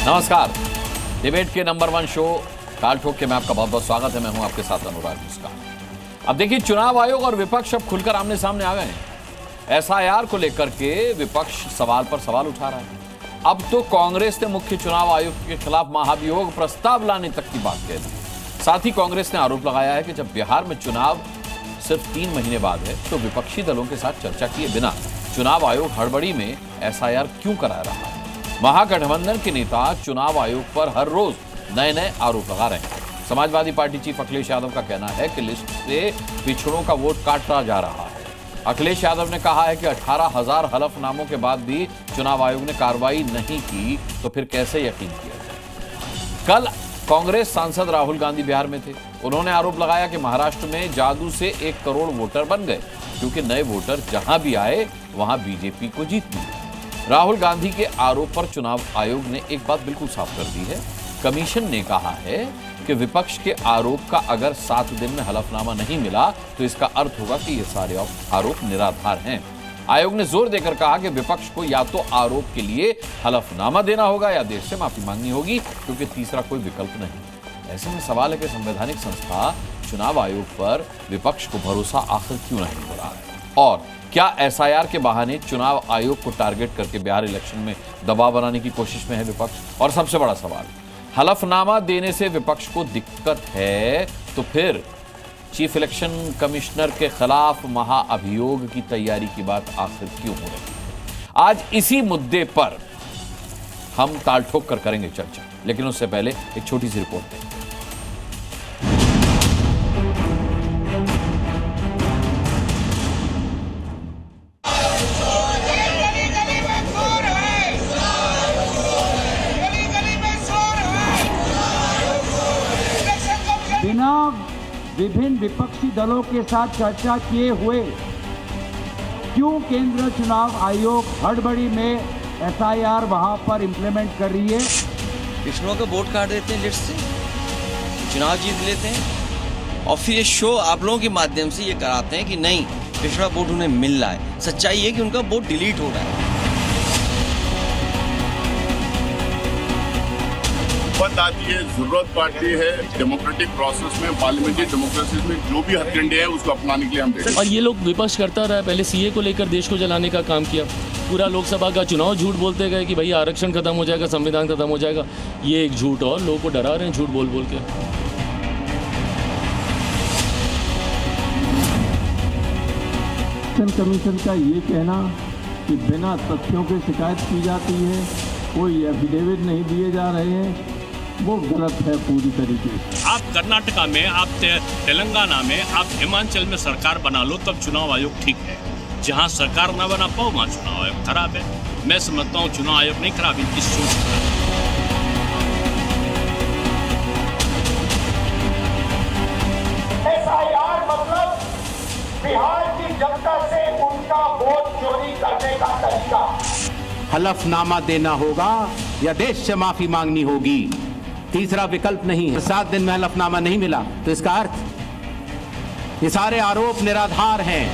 नमस्कार। डिबेट के number 1 show काल ठोक के में आपका बहुत बहुत स्वागत है। मैं हूं आपके साथ अनुराग मुस्कान। अब देखिए, चुनाव आयोग और विपक्ष अब खुलकर आमने सामने आ गए हैं। एसआईआर को लेकर के विपक्ष सवाल पर सवाल उठा रहा है। अब तो कांग्रेस ने मुख्य चुनाव आयुक्त के खिलाफ महाभियोग प्रस्ताव लाने तक की बात कह दी। साथ ही कांग्रेस ने आरोप लगाया है कि जब बिहार में चुनाव सिर्फ 3 महीने बाद है तो विपक्षी दलों के साथ चर्चा किए बिना चुनाव आयोग हड़बड़ी में एसआईआर क्यों करा रहा है। महागठबंधन के नेता चुनाव आयोग पर हर रोज नए नए आरोप लगा रहे हैं। समाजवादी पार्टी चीफ अखिलेश यादव का कहना है कि लिस्ट से पिछड़ों का वोट काटा जा रहा है। अखिलेश यादव ने कहा है कि 18,000 हलफनामों के बाद भी चुनाव आयोग ने कार्रवाई नहीं की तो फिर कैसे यकीन किया जाए। कल कांग्रेस सांसद राहुल गांधी बिहार में थे। उन्होंने आरोप लगाया कि महाराष्ट्र में जादू से 1 करोड़ वोटर बन गए, क्योंकि नए वोटर जहां भी आए वहां बीजेपी को जीत मिली। राहुल गांधी के आरोप पर चुनाव आयोग ने एक बात बिल्कुल साफ कर दी है। कमीशन ने कहा है कि विपक्ष के आरोप का अगर 7 दिन में हलफनामा नहीं मिला तो इसका अर्थ होगा कि ये सारे आरोप निराधार हैं। आयोग ने जोर देकर कहा कि विपक्ष को या तो आरोप के लिए हलफनामा देना होगा या देश से माफी मांगनी होगी, क्योंकि तीसरा कोई विकल्प नहीं। ऐसे में सवाल है कि संवैधानिक संस्था चुनाव आयोग पर विपक्ष को भरोसा आखिर क्यों नहीं हो रहा है, और क्या एसआईआर के बहाने चुनाव आयोग को टारगेट करके बिहार इलेक्शन में दबाव बनाने की कोशिश में है विपक्ष। और सबसे बड़ा सवाल, हलफनामा देने से विपक्ष को दिक्कत है तो फिर चीफ इलेक्शन कमिश्नर के खिलाफ महाअभियोग की तैयारी की बात आखिर क्यों हो रही है। आज इसी मुद्दे पर हम ताल ठोक कर करेंगे चर्चा, लेकिन उससे पहले एक छोटी सी रिपोर्ट दें। बिना विभिन्न विपक्षी दलों के साथ चर्चा किए हुए क्यों केंद्रीय चुनाव आयोग हड़बड़ी में एसआईआर वहां पर इंप्लीमेंट कर रही है। पिछड़ों का वोट काट देते हैं, लिस्ट से चुनाव जीत लेते हैं और फिर ये शो आप लोगों के माध्यम से ये कराते हैं कि नहीं, पिछड़ा वोट उन्हें मिल रहा है। सच्चाई है कि उनका वोट डिलीट हो रहा है। आती है, जरूरत पड़ती है डेमोक्रेटिक प्रोसेस में, पार्लियामेंट्री डेमोक्रेसी में जो भी हथकंडे हैं उसको अपनाने के लिए हम देखते हैं। और ये लोग विपक्ष करता रहा, पहले सीए को लेकर देश को जलाने का काम किया। पूरा लोकसभा का चुनाव झूठ बोलते गए कि भाई आरक्षण खत्म हो जाएगा, संविधान खत्म हो जाएगा। ये एक झूठ और लोगों को डरा रहे हैं झूठ बोल बोल के। कमीशन का ये कहना कि बिना तथ्यों के शिकायत की जाती है, कोई एफिडेविट नहीं दिए जा रहे हैं, वो गलत है पूरी तरीके से। आप कर्नाटका में, आप तेलंगाना में, आप हिमाचल में सरकार बना लो तब चुनाव आयोग ठीक है। जहां सरकार ना बना पाओ वहां चुनाव आयोग खराब है। मैं समझता हूं चुनाव आयोग नहीं खराब, इनकी सोच खराब है। एसआईआर मतलब बिहार की जनता से उनका वोट चोरी करने का तरीका। हलफनामा देना होगा या देश से माफी मांगनी होगी, तीसरा विकल्प नहीं है। 7 दिन में हलफनामा नहीं मिला तो इसका अर्थ ये सारे आरोप निराधार हैं।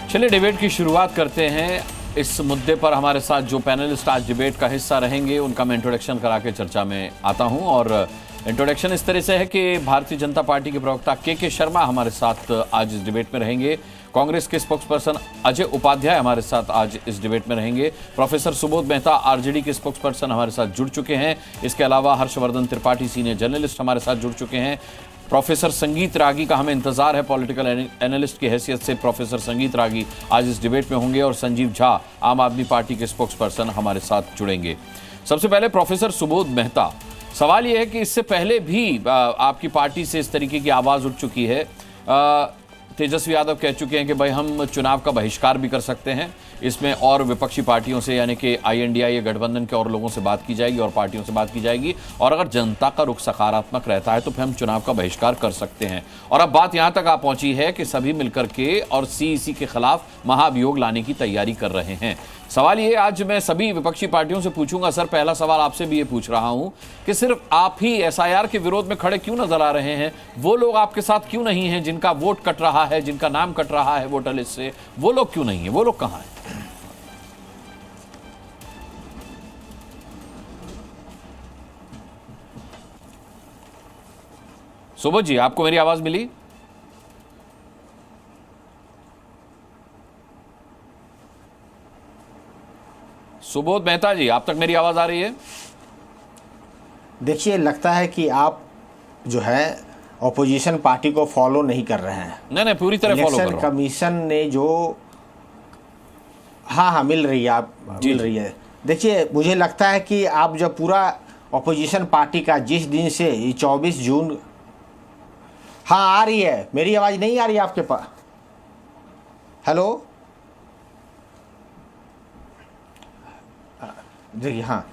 चलिए डिबेट की शुरुआत करते हैं। इस मुद्दे पर हमारे साथ जो पैनलिस्ट आज डिबेट का हिस्सा रहेंगे उनका मैं इंट्रोडक्शन करा के चर्चा में आता हूं। और इंट्रोडक्शन इस तरह से है कि भारतीय जनता पार्टी के प्रवक्ता के शर्मा हमारे साथ आज इस डिबेट में रहेंगे। कांग्रेस के स्पोक्सपर्सन अजय उपाध्याय हमारे साथ आज इस डिबेट में रहेंगे। प्रोफेसर सुबोध मेहता आरजेडी के स्पोक्सपर्सन हमारे साथ जुड़ चुके हैं। इसके अलावा हर्षवर्धन त्रिपाठी सीनियर जर्नलिस्ट हमारे साथ जुड़ चुके हैं। प्रोफेसर संगीत रागी का हमें इंतजार है, पॉलिटिकल एनालिस्ट की हैसियत से प्रोफेसर संगीत रागी आज इस डिबेट में होंगे। और संजीव झा आम आदमी पार्टी के स्पोक्सपर्सन हमारे साथ जुड़ेंगे। सबसे पहले प्रोफेसर सुबोध मेहता, सवाल यह है कि इससे पहले भी आपकी पार्टी से इस तरीके की आवाज़ उठ चुकी है। तेजस्वी यादव कह चुके हैं कि भाई हम चुनाव का बहिष्कार भी कर सकते हैं, इसमें और विपक्षी पार्टियों से यानी कि आईएनडीआई गठबंधन के और लोगों से बात की जाएगी और पार्टियों से बात की जाएगी, और अगर जनता का रुख सकारात्मक रहता है तो फिर हम चुनाव का बहिष्कार कर सकते हैं। और अब बात यहां तक आ पहुंची है कि सभी मिलकर के और सीईसी के खिलाफ महाभियोग लाने की तैयारी कर रहे हैं। सवाल ये आज मैं सभी विपक्षी पार्टियों से पूछूंगा। सर, पहला सवाल आपसे भी ये पूछ रहा हूं कि सिर्फ आप ही एसआईआर के विरोध में खड़े क्यों नजर आ रहे हैं? वो लोग आपके साथ क्यों नहीं हैं जिनका वोट कट रहा रहा है, जिनका नाम कट रहा है वोटर लिस्ट से, वो लोग क्यों नहीं है? वो लोग कहां हैं? सुबोध जी, आपको मेरी आवाज मिली? सुबोध मेहता जी, आप तक मेरी आवाज आ रही है? देखिए, लगता है कि आप जो है ऑपोजिशन पार्टी को फॉलो नहीं कर रहे हैं। नहीं, पूरी तरह फॉलो कर रहा हूं। इलेक्शन कमीशन ने जो हाँ मिल रही है, आप मिल रही है। देखिए, मुझे लगता है कि आप जब पूरा ऑपोजिशन पार्टी का जिस दिन से 24 जून, हाँ आ रही है, मेरी आवाज़ नहीं आ रही है आपके पास? हेलो, देखिए, हाँ,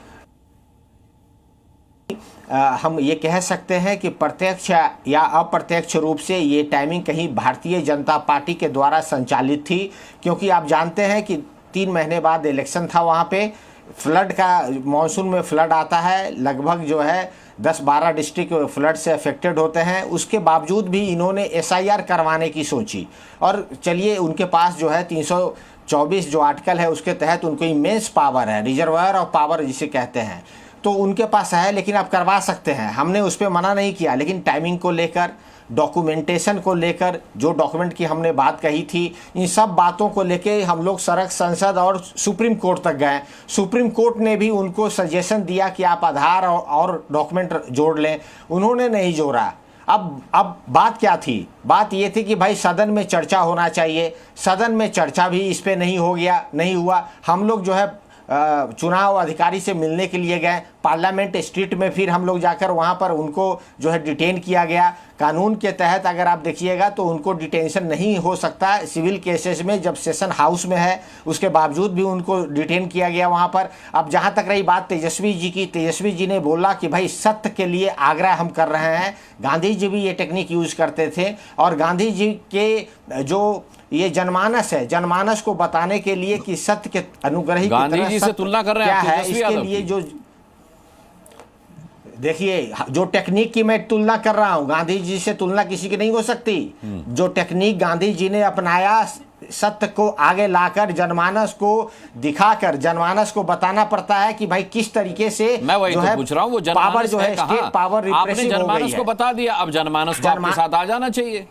हम ये कह सकते हैं कि प्रत्यक्ष या अप्रत्यक्ष रूप से ये टाइमिंग कहीं भारतीय जनता पार्टी के द्वारा संचालित थी, क्योंकि आप जानते हैं कि 3 महीने बाद इलेक्शन था। वहाँ पे फ्लड का, मानसून में फ्लड आता है, लगभग जो है 10-12 डिस्ट्रिक्ट फ्लड से अफेक्टेड होते हैं। उसके बावजूद भी इन्होंने SIR करवाने की सोची, और चलिए, उनके पास जो है 324 जो आर्टिकल है उसके तहत उनको इमेंस पावर है, रिजर्वायर ऑफ पावर जिसे कहते हैं, तो उनके पास है, लेकिन आप करवा सकते हैं। हमने उस पर मना नहीं किया, लेकिन टाइमिंग को लेकर, डॉक्यूमेंटेशन को लेकर, जो डॉक्यूमेंट की हमने बात कही थी, इन सब बातों को लेके हम लोग सड़क, संसद और सुप्रीम कोर्ट तक गए। सुप्रीम कोर्ट ने भी उनको सजेशन दिया कि आप आधार और डॉक्यूमेंट जोड़ लें, उन्होंने नहीं जोड़ा। अब बात क्या थी? बात ये थी कि भाई सदन में चर्चा होना चाहिए। सदन में चर्चा भी इस पे नहीं हो गया, नहीं हुआ। हम लोग जो है चुनाव अधिकारी से मिलने के लिए गए पार्लियामेंट स्ट्रीट में, फिर हम लोग जाकर वहाँ पर उनको जो है डिटेन किया गया। कानून के तहत अगर आप देखिएगा तो उनको डिटेंशन नहीं हो सकता सिविल केसेस में, जब सेशन हाउस में है, उसके बावजूद भी उनको डिटेन किया गया वहाँ पर। अब जहाँ तक रही बात तेजस्वी जी की, तेजस्वी जी ने बोला कि भाई सत्य के लिए आग्रह हम कर रहे हैं। गांधी जी भी ये टेक्निक यूज करते थे, और गांधी जी के जो ये जनमानस है, जनमानस को बताने के लिए कि सत्य के अनुग्रही गांधी जी से तुलना कर रहे हैं क्या है, इसके लिए जो देखिए, जो टेक्निक की मैं तुलना कर रहा हूं, गांधी जी से तुलना किसी की नहीं हो सकती। जो टेक्निक गांधी जी ने अपनाया, सत्य को आगे लाकर जनमानस को दिखाकर, जनमानस को बताना पड़ता है कि भाई किस तरीके से, मैं वही तो पूछ रहा हूं, वो पावर जो है, स्टेट पावर रिप्रेसिव हो गई है। जनमानस को बता दिया, अब जनमानस को आपके साथ आ जाना चाहिए।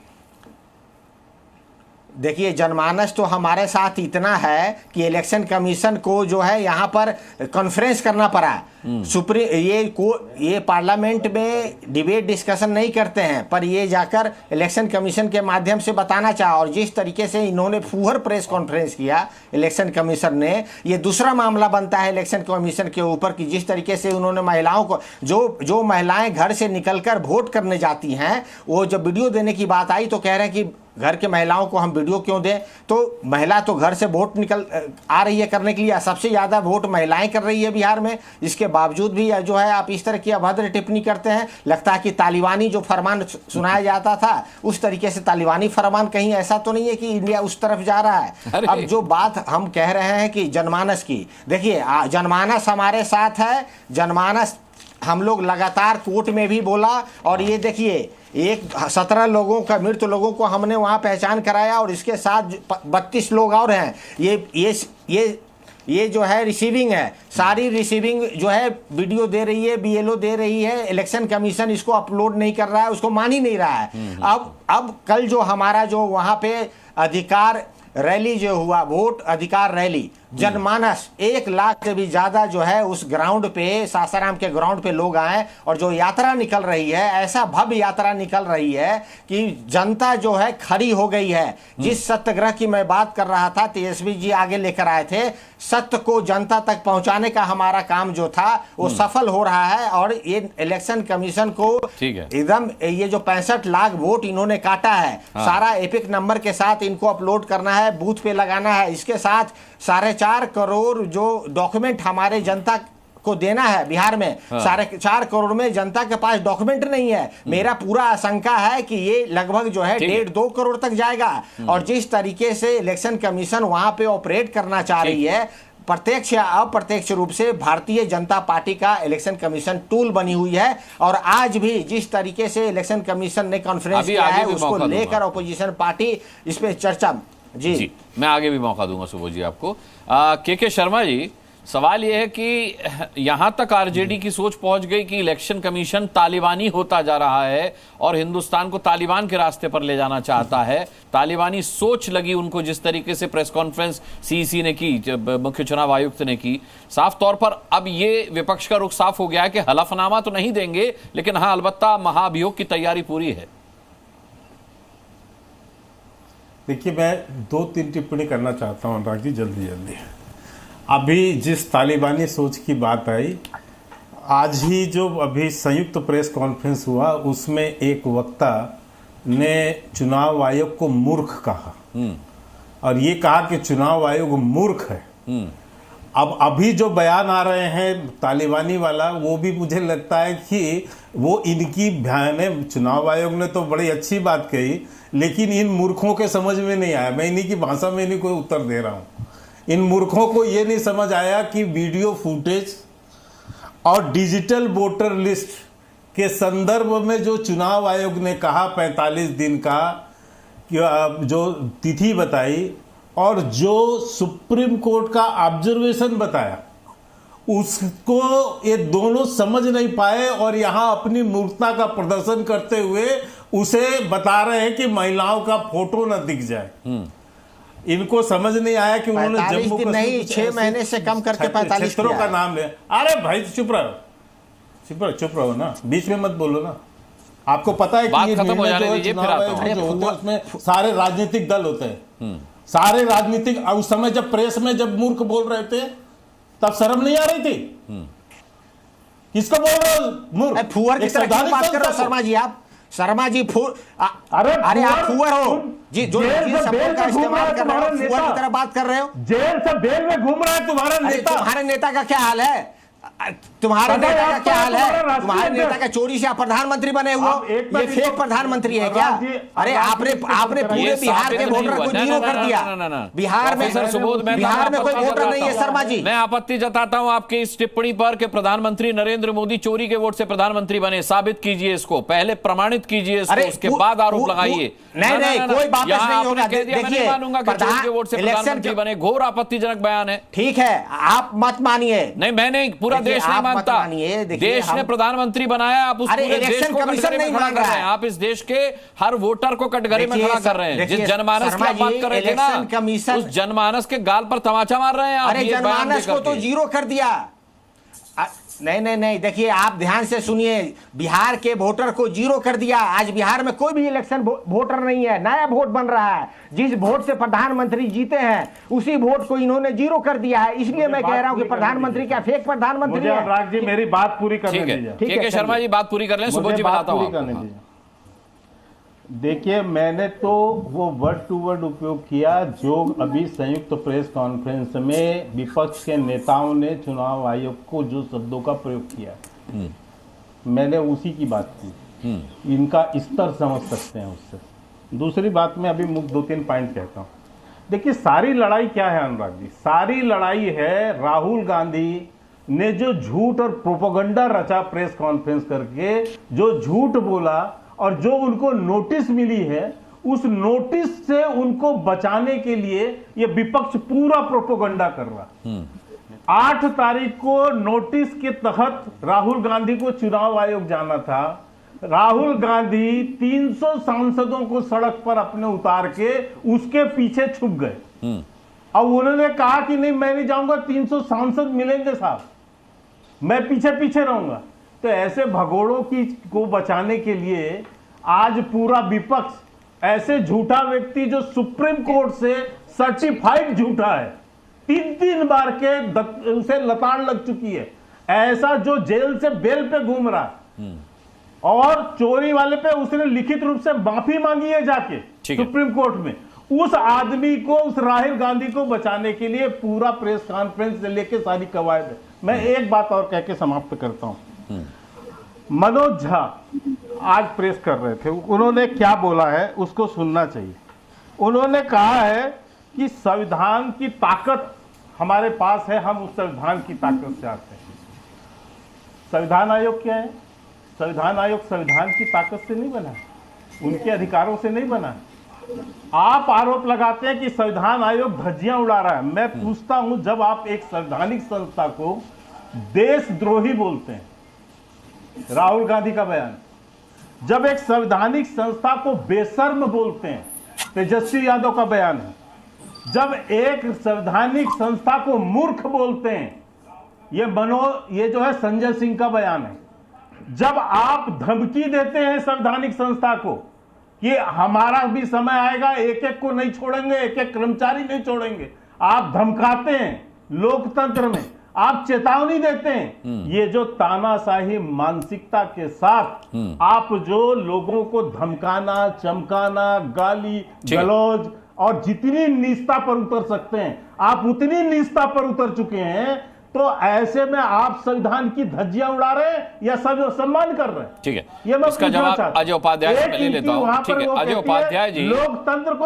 देखिए, जनमानस तो हमारे साथ इतना है कि इलेक्शन कमीशन को जो है यहाँ पर कॉन्फ्रेंस करना पड़ा। ये पार्लियामेंट में डिबेट डिस्कशन नहीं करते हैं, पर ये जाकर इलेक्शन कमीशन के माध्यम से बताना चाहा। और जिस तरीके से इन्होंने फूहर प्रेस कॉन्फ्रेंस किया इलेक्शन कमीशन ने, ये दूसरा मामला बनता है इलेक्शन कमीशन के ऊपर कि जिस तरीके से उन्होंने महिलाओं को, जो महिलाएं घर से निकलकर वोट करने जाती हैं, वो जब वीडियो देने की बात आई तो कह रहे हैं कि घर के महिलाओं को हम वीडियो क्यों दें? तो महिला तो घर से वोट निकल आ रही है करने के लिए, सबसे ज़्यादा वोट महिलाएं कर रही है बिहार में। इसके बावजूद भी जो है आप इस तरह की अभद्र टिप्पणी करते हैं। लगता है कि तालिबानी जो फरमान सुनाया जाता था, उस तरीके से तालिबानी फरमान, कहीं ऐसा तो नहीं है कि इंडिया उस तरफ जा रहा है। अब जो बात हम कह रहे हैं कि जनमानस की, देखिए, जनमानस हमारे साथ है। जनमानस हम लोग लगातार कोर्ट में भी बोला, और ये देखिए, 17 लोगों का, मृत लोगों को हमने वहाँ पहचान कराया, और इसके साथ 32 लोग और हैं। ये जो है रिसीविंग है, सारी रिसीविंग जो है वीडियो दे रही है, BLO दे रही है। इलेक्शन कमीशन इसको अपलोड नहीं कर रहा है, उसको मान ही नहीं रहा है। अब कल जो हमारा जो वहाँ पे अधिकार रैली जो हुआ, वोट अधिकार रैली, जनमानस 1 लाख से भी ज्यादा जो है उस ग्राउंड पे, सासाराम के ग्राउंड पे लोग आए, और जो यात्रा निकल रही है, ऐसा भव्य यात्रा निकल रही है कि जनता जो है खड़ी हो गई है। जिस सत्याग्रह की मैं बात कर रहा था, तेजस्वी जी आगे लेकर आए थे, सत्य को जनता तक पहुंचाने का हमारा काम जो था वो सफल हो रहा है। और ये इलेक्शन कमीशन को एकदम, ये जो 65 लाख वोट इन्होंने काटा है, सारा एपिक नंबर के साथ इनको अपलोड करना है, बूथ पे लगाना है। इसके साथ 4.5 करोड़ जो डॉक्यूमेंट हमारे जनता को देना है बिहार में, 4.5 करोड़ में जनता के पास डॉक्यूमेंट नहीं है। मेरा पूरा आशंका है कि ये लगभग जो है 1.5-2 करोड़ तक जाएगा। और जिस तरीके से इलेक्शन कमीशन वहां पे ऑपरेट करना चाह रही है, प्रत्यक्ष या अप्रत्यक्ष रूप से भारतीय जनता पार्टी का इलेक्शन कमीशन टूल बनी हुई है। और आज भी जिस तरीके से इलेक्शन कमीशन ने कॉन्फ्रेंस किया है उसको लेकर अपोजिशन पार्टी इस पे चर्चा। जी मैं आगे भी मौका दूंगा सुबोध जी आपको। के शर्मा जी, सवाल यह है कि यहां तक आरजेडी की सोच पहुंच गई कि इलेक्शन कमीशन तालिबानी होता जा रहा है और हिंदुस्तान को तालिबान के रास्ते पर ले जाना चाहता है। तालिबानी सोच लगी उनको जिस तरीके से प्रेस कॉन्फ्रेंस सीईसी ने की, मुख्य चुनाव आयुक्त ने की। साफ तौर पर अब ये विपक्ष का रुख साफ हो गया है कि हलफनामा तो नहीं देंगे, लेकिन हाँ अलबत्ता महाभियोग की तैयारी पूरी है। देखिए, मैं 2-3 टिप्पणी करना चाहता हूं अनुराग जी, जल्दी। अभी जिस तालिबानी सोच की बात आई, आज ही जो अभी संयुक्त प्रेस कॉन्फ्रेंस हुआ उसमें एक वक्ता ने चुनाव आयोग को मूर्ख कहा और ये कहा कि चुनाव आयोग मूर्ख है। अब अभी जो बयान आ रहे हैं तालिबानी वाला, वो भी मुझे लगता है कि वो इनकी बयान, चुनाव आयोग ने तो बड़ी अच्छी बात कही लेकिन इन मूर्खों के समझ में नहीं आया। मैं इन्हीं की भाषा में इन्हीं को उत्तर दे रहा हूं। इन मूर्खों को ये नहीं समझ आया कि वीडियो फुटेज और डिजिटल वोटर लिस्ट के संदर्भ में जो चुनाव आयोग ने कहा 45 दिन का जो तिथि बताई और जो सुप्रीम कोर्ट का ऑब्जर्वेशन बताया, उसको ये दोनों समझ नहीं पाए और यहां अपनी मूर्खता का प्रदर्शन करते हुए उसे बता रहे हैं कि महिलाओं का फोटो न दिख जाए। इनको समझ नहीं आया कि उन्होंने जम्मू कश्मीर नहीं 6 महीने से कम करके 45 क्षेत्रों का नाम ले। अरे भाई चुप रहो ना, बीच में मत बोलो ना। आपको पता है कि ये खत्म हो जाने दीजिए, फिर आता हूं। जो होते हैं उसमें सारे राजनीतिक दल होते हैं, सारे राजनीतिक। उस समय जब प्रेस में जब मूर्ख बोल रहे थे तब शर्म नहीं आ रही थी? किसको बोल रहे हो मूर्ख? फुअर की तरह क्यों बात कर रहे हो शर्मा जी? आप शर्मा जी अरे आप फुअर हो जी, जो शब्दों का इस्तेमाल कर रहे हो, फुअर की तरह बात कर रहे हो। जेल से बेल में घूम रहा है तुम्हारा नेता। तुम्हारे नेता का क्या हाल है? तुम्हारे नेता का क्या हाल है? तुम्हारे नेता का चोरी से प्रधानमंत्री बने हुए, ये फेक प्रधानमंत्री है क्या? अरे आपने पूरे बिहार के वोटर को जीरो कर दिया। बिहार में कोई वोटर नहीं है शर्मा जी। मैं आपत्ति जताता हूं आपके इस टिप्पणी पर कि प्रधानमंत्री नरेंद्र मोदी चोरी के वोट से प्रधानमंत्री बने। साबित कीजिए इसको, पहले प्रमाणित कीजिए इसको, उसके बाद आरोप लगाइए। नहीं, कोई वापस नहीं होगा। देखिए, मानूंगा कि चोरी के वोट से प्रधानमंत्री बने, घोर आपत्तिजनक बयान है। ठीक है, आप मत मानिए। नहीं, मैं नहीं, पूरा देश नहीं मानता। देश ने प्रधानमंत्री बनाया, आप उस पूरे देश को कटघरे में खड़ा कर रहे हैं। आप इस देश के हर वोटर को कटघरे में खड़ा कर रहे हैं। जिस जनमानस की आप बात कर रहे थे ना, उस जनमानस के गाल पर तमाचा मार रहे हैं आप। अरे जनमानस को तो जीरो कर दिया। नहीं, देखिए आप ध्यान से सुनिए। बिहार के वोटर को जीरो कर दिया। आज बिहार में कोई भी इलेक्शन वोटर नहीं है, नया वोट बन रहा है। जिस वोट से प्रधानमंत्री जीते हैं उसी वोट को इन्होंने जीरो कर दिया है। इसलिए मैं कह रहा हूं कि प्रधानमंत्री क्या फेक प्रधानमंत्री है? अनुराग जी मेरी बात पूरी करने दीजिए। ठीक है शर्मा जी, बात पूरी कर लें। सुबोध जी बताता हूं। देखिए, मैंने तो वो वर्ड टू वर्ड उपयोग किया जो अभी संयुक्त प्रेस कॉन्फ्रेंस में विपक्ष के नेताओं ने चुनाव आयोग को जो शब्दों का प्रयोग किया, मैंने उसी की बात की। इनका स्तर समझ सकते हैं उससे। दूसरी बात में अभी मुख्य 2-3 पॉइंट कहता हूँ। देखिए, सारी लड़ाई क्या है अनुराग जी? सारी लड़ाई है राहुल गांधी ने जो झूठ और प्रोपेगेंडा रचा प्रेस कॉन्फ्रेंस करके, जो झूठ बोला और जो उनको नोटिस मिली है, उस नोटिस से उनको बचाने के लिए ये विपक्ष पूरा प्रोपेगेंडा कर रहा। 8 तारीख को नोटिस के तहत राहुल गांधी को चुनाव आयोग जाना था। राहुल गांधी 300 सांसदों को सड़क पर अपने उतार के उसके पीछे छुप गए। अब उन्होंने कहा कि नहीं, मैं नहीं जाऊंगा, 300 सांसद मिलेंगे साहब, मैं पीछे पीछे रहूंगा। तो ऐसे भगोड़ों को बचाने के लिए आज पूरा विपक्ष, ऐसे झूठा व्यक्ति जो सुप्रीम कोर्ट से सर्टिफाइड झूठा है, 3 बार के उसे लताड़ लग चुकी है, ऐसा जो जेल से बेल पे घूम रहा है और चोरी वाले पे उसने लिखित रूप से माफी मांगी है जाके सुप्रीम कोर्ट में, उस आदमी को, उस राहुल गांधी को बचाने के लिए पूरा प्रेस कॉन्फ्रेंस से लेके सारी कवायद है। मैं एक बात और कह के समाप्त करता हूं। मनोज झा आज प्रेस कर रहे थे, उन्होंने क्या बोला है उसको सुनना चाहिए। उन्होंने कहा है कि संविधान की ताकत हमारे पास है, हम उस संविधान की ताकत से आते हैं। संविधान आयोग क्या है? संविधान आयोग संविधान की ताकत से नहीं बना, उनके अधिकारों से नहीं बना। आप आरोप लगाते हैं कि संविधान आयोग धज्जियां उड़ा रहा है। मैं पूछता हूं, जब आप एक संवैधानिक संस्था को देशद्रोही बोलते हैं, राहुल गांधी का बयान, जब एक संवैधानिक संस्था को बेशर्म बोलते हैं, तेजस्वी यादव का बयान है, जब एक संवैधानिक संस्था को मूर्ख बोलते हैं, ये जो है संजय सिंह का बयान है, जब आप धमकी देते हैं संवैधानिक संस्था को कि हमारा भी समय आएगा, एक एक को नहीं छोड़ेंगे, एक एक कर्मचारी नहीं छोड़ेंगे, आप धमकाते हैं लोकतंत्र में, आप चेतावनी देते हैं, ये जो तानाशाही मानसिकता के साथ आप जो लोगों को धमकाना, चमकाना, गाली गलौज और जितनी नीचता पर उतर सकते हैं आप उतनी नीचता पर उतर चुके हैं, तो ऐसे में आप संविधान की धज्जियां उड़ा रहे हैं या सब सम्मान कर रहे हैं? ठीक है, ये मैं इसका जवाब अजय उपाध्याय से पहले लेता हूं। ठीक है अजय उपाध्याय जी, लोकतंत्र को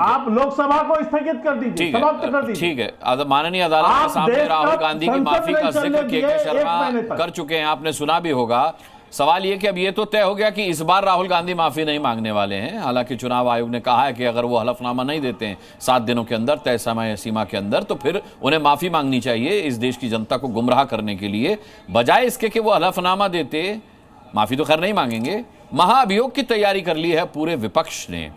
आप लोकसभा को स्थगित कर दीजिए, समाप्त कर दीजिए। ठीक है, माननीय अदालत के सामने राहुल गांधी की माफी का जिक्र के शर्मा कर चुके हैं, आपने सुना भी होगा। सवाल ये कि अब ये तो तय हो गया कि इस बार राहुल गांधी माफी नहीं मांगने वाले हैं। हालांकि चुनाव आयोग ने कहा है कि अगर वो हलफनामा नहीं देते हैं 7 दिनों के अंदर, तय समय सीमा के अंदर, तो फिर उन्हें माफी मांगनी चाहिए इस देश की जनता को गुमराह करने के लिए, बजाय इसके कि वो हलफनामा देते। माफी तो खैर नहीं मांगेंगे। महाअभियोग की तैयारी कर ली है पूरे विपक्ष ने।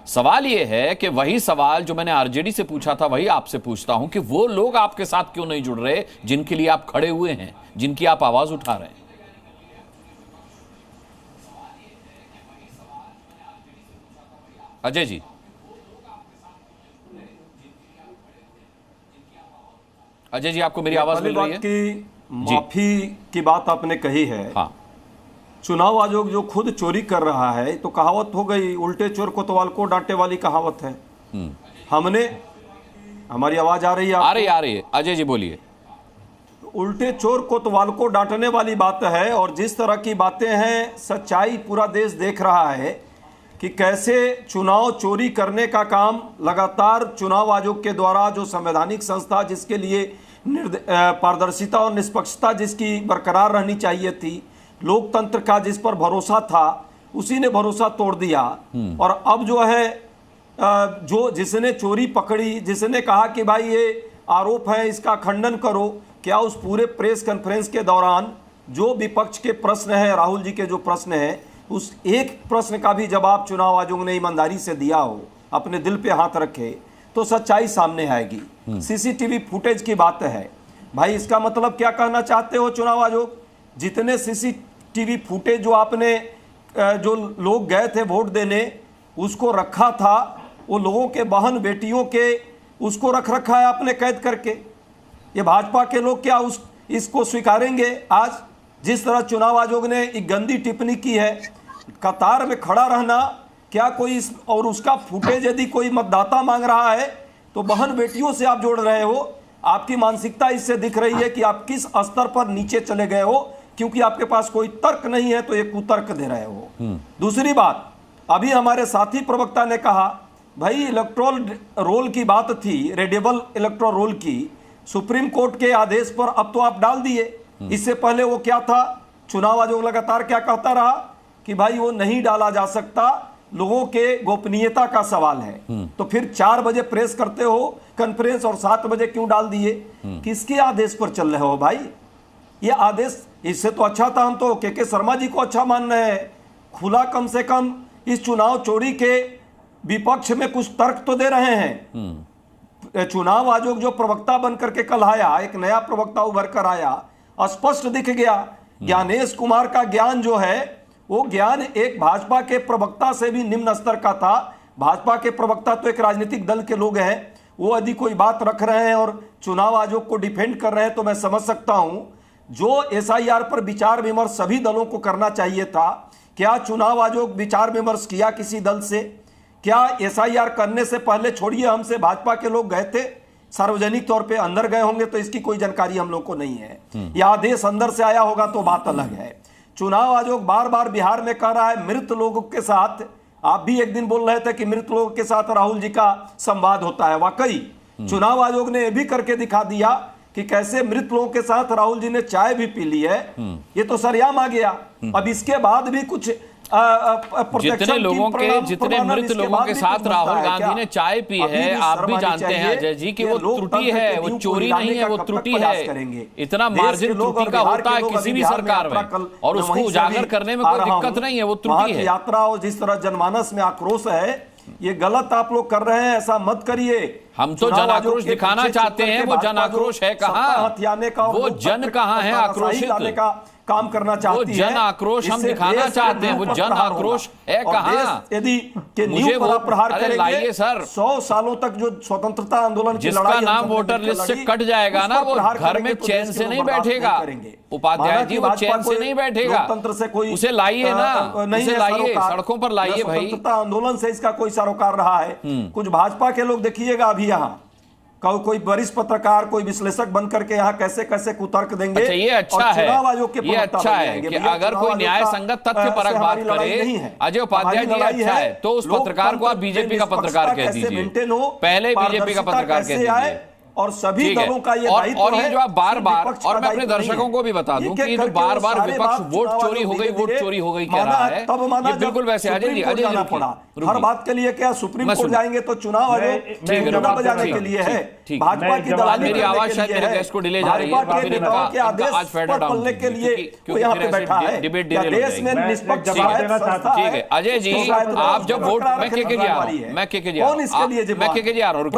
सवाल यह है कि वही सवाल जो मैंने आरजेडी से पूछा था वही आपसे पूछता हूं कि वो लोग आपके साथ क्यों नहीं जुड़ रहे जिनके लिए आप खड़े हुए हैं, जिनकी आप आवाज उठा रहे हैं? अजय जी, अजय जी आपको मेरी आवाज मिल रही है? की माफी की बात आपने कही है। हाँ, चुनाव आयोग जो खुद चोरी कर रहा है, तो कहावत हो गई, उल्टे चोर कोतवाल को डांटे वाली कहावत है। हमने, हमारी आवाज आ रही है? आ रही है। अजय जी बोलिए। उल्टे चोर कोतवाल को डांटने वाली बात है, और जिस तरह की बातें हैं, सच्चाई पूरा देश देख रहा है कि कैसे चुनाव चोरी करने का काम लगातार चुनाव आयोग के द्वारा, जो संवैधानिक संस्था जिसके लिए पारदर्शिता और निष्पक्षता जिसकी बरकरार रहनी चाहिए थी, लोकतंत्र का जिस पर भरोसा था, उसी ने भरोसा तोड़ दिया। और अब जो है जो जिसने चोरी पकड़ी, जिसने कहा कि भाई ये आरोप है, इसका खंडन करो, क्या उस पूरे प्रेस कॉन्फ्रेंस के दौरान जो विपक्ष के प्रश्न है, राहुल जी के जो प्रश्न है, उस एक प्रश्न का भी जवाब चुनाव आयोग ने ईमानदारी से दिया हो, अपने दिल पे हाथ रखे, तो सच्चाई सामने आएगी। सीसीटीवी फुटेज की बात है भाई, इसका मतलब क्या कहना चाहते हो चुनाव आयोग? जितने सीसीटीवी फुटेज जो आपने, जो लोग गए थे वोट देने, उसको रखा था, वो लोगों के बहन बेटियों के उसको रख रखा है आपने कैद करके। ये भाजपा के लोग क्या इसको स्वीकारेंगे? आज जिस तरह चुनाव आयोग ने एक गंदी टिप्पणी की है, कतार में खड़ा रहना, क्या कोई और उसका फुटेज यदि कोई मतदाता मांग रहा है तो बहन बेटियों से आप जोड़ रहे हो। आपकी मानसिकता इससे दिख रही है कि आप किस स्तर पर नीचे चले गए हो, क्योंकि आपके पास कोई तर्क नहीं है तो एक कुतर्क दे रहे हो। दूसरी बात, अभी हमारे साथी प्रवक्ता ने कहा भाई इलेक्टोरल रोल की बात थी, रेडेबल इलेक्टोरल रोल की, सुप्रीम कोर्ट के आदेश पर अब तो आप डाल दिए। इससे पहले वो क्या था, चुनाव आयोग लगातार क्या कहता रहा कि भाई वो नहीं डाला जा सकता, लोगों के गोपनीयता का सवाल है। तो फिर 4 बजे प्रेस करते हो कॉन्फ्रेंस और 7 बजे क्यों डाल दिए? किसके आदेश पर चल रहे हो भाई? ये आदेश, इससे तो अच्छा था, हम तो के शर्मा जी को अच्छा मान रहे हैं, खुला कम से कम इस चुनाव चोरी के विपक्ष में कुछ तर्क तो दे रहे हैं। चुनाव आयोग जो प्रवक्ता बनकर के कल आया, एक नया प्रवक्ता उभर कर आया, स्पष्ट दिख गया ज्ञानेश कुमार का ज्ञान जो है वो ज्ञान एक भाजपा के प्रवक्ता से भी निम्न स्तर का था। भाजपा के प्रवक्ता तो एक राजनीतिक दल के लोग हैं, वो यदि कोई बात रख रहे हैं और चुनाव आयोग को डिफेंड कर रहे हैं तो मैं समझ सकता हूं। जो एसआईआर पर विचार विमर्श सभी दलों को करना चाहिए था, क्या चुनाव आयोग विचार विमर्श किया किसी दल से? क्या एसआईआर करने से पहले, छोड़िए हमसे, भाजपा के लोग गए थे सार्वजनिक तौर पे, अंदर गए होंगे तो इसकी कोई जानकारी हम लोग को नहीं है। यह आदेश अंदर से आया होगा तो बात अलग है। चुनाव आयोग बार बार बिहार में कह रहा है मृत लोगों के साथ, आप भी एक दिन बोल रहे थे कि मृत लोगों के साथ राहुल जी का संवाद होता है, वाकई चुनाव आयोग ने यह भी करके दिखा दिया कि कैसे मृत लोगों के साथ राहुल जी ने चाय भी पी ली है। ये तो सरयाम आ गया। अब इसके बाद भी कुछ जितने मृत लोगों के साथ राहुल गांधी ने चाय पी है, आप भी जानते हैं अजय जी कि वो त्रुटि है, वो चोरी नहीं है, वो त्रुटि है। इतना मार्जिन त्रुटि का होता है किसी भी सरकार में, और उसको उजागर करने में कोई दिक्कत नहीं है, वो त्रुटि है। यात्रा और जिस तरह जनमानस में आक्रोश है, ये गलत आप लोग कर रहे हैं, ऐसा मत करिए। हम तो जन आक्रोश दिखाना चाहते हैं, वो जन आक्रोश है कहां? वो जन कहां है आक्रोशित? काम करना चाहती है, वो जन आक्रोश हम दिखाना चाहते हैं, वो जन आक्रोश है कहां? यदि के नींव पर प्रहार करेंगे सर, 100 सालों तक जो स्वतंत्रता आंदोलन की जिसका नाम वोटर लिस्ट से कट जाएगा ना, वो घर में चैन से नहीं बैठेगा। उपाध्याय जी, वो चैन से नहीं बैठेगा। लोकतंत्र से कोई उसे लाइए ना, उसे लाइए, सड़कों पर लाइए भाई। स्वतंत्रता आंदोलन से इसका कोई सरोकार रहा है? कुछ भाजपा के लोग देखिएगा अभी यहाँ कोई वरिष्ठ पत्रकार, कोई विश्लेषक बनकर के यहाँ कैसे कैसे कुतर्क देंगे। अच्छा, ये अच्छा है, ये अच्छा है कि अगर कोई न्याय संगत तथ्य परक बात करे, अजय उपाध्याय जी, अच्छा है, तो उस पत्रकार को आप बीजेपी का पत्रकार कह दीजिए, पहले बीजेपी का पत्रकार कह दीजिए। और सभी दलों का ये और ये जो आप बार-बार, और मैं अपने दर्शकों को भी बता दूं कि जो बार-बार विपक्ष वोट चोरी हो गई कह रहा है, ये बिल्कुल वैसे अजय जी हर बात के लिए क्या सुप्रीम कोर्ट जाएंगे तो चुनाव आयोग बजाने के लिए है। भाजपा की दलाली, मेरी आवाज शायद मेरे गेस्ट को डिले जा रही है, आज फेडर डाउन के लिए यहाँ पे बैठा है। डिबेट देश में निष्पक्ष ठीक है अजय जी, आप जब वोट, मैं के जी आ रहा हूँ, मैं के जी आ रहा हूँ,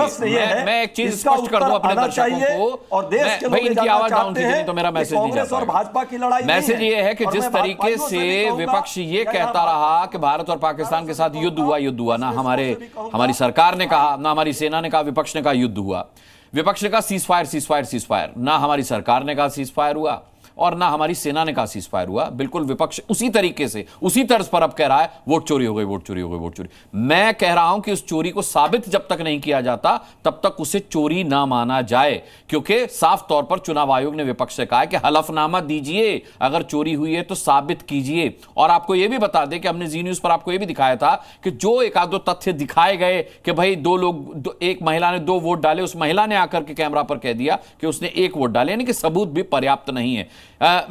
मैं एक चीज स्पष्ट कर दूं अपने दर्शकों को, और देश के भाई इनकी आवाज डाउन कीजिए तो मेरा मैसेज नहीं कांग्रेस और भाजपा की लड़ाई। मैसेज ये है कि जिस तरीके से विपक्ष ये कहता रहा कि भारत और पाकिस्तान के साथ युद्ध हुआ, ना हमारी सरकार ने कहा, ना हमारी सेना ने कहा, विपक्ष ने कहा युद्ध हुआ। विपक्ष ने कहा सीजफायर, ना हमारी सरकार ने कहा सीजफायर हुआ और ना हमारी सेना ने कहा सीजफायर हुआ। बिल्कुल विपक्ष उसी तरीके से, उसी तर्ज पर अब कह रहा है वोट चोरी हो गई। मैं कह रहा हूं कि उस चोरी को साबित जब तक नहीं किया जाता तब तक उसे चोरी ना माना जाए, क्योंकि साफ तौर पर चुनाव आयोग ने विपक्ष से कहा है कि हलफनामा दीजिए, अगर चोरी हुई है तो साबित कीजिए। और आपको यह भी बता दें कि हमने जी न्यूज पर आपको यह भी दिखाया था कि जो एक आध दो तथ्य दिखाए गए कि भाई एक महिला ने 2 वोट डाले, उस महिला ने आकर के कैमरा पर कह दिया कि उसने 1 वोट डाले, यानी कि सबूत भी पर्याप्त नहीं है।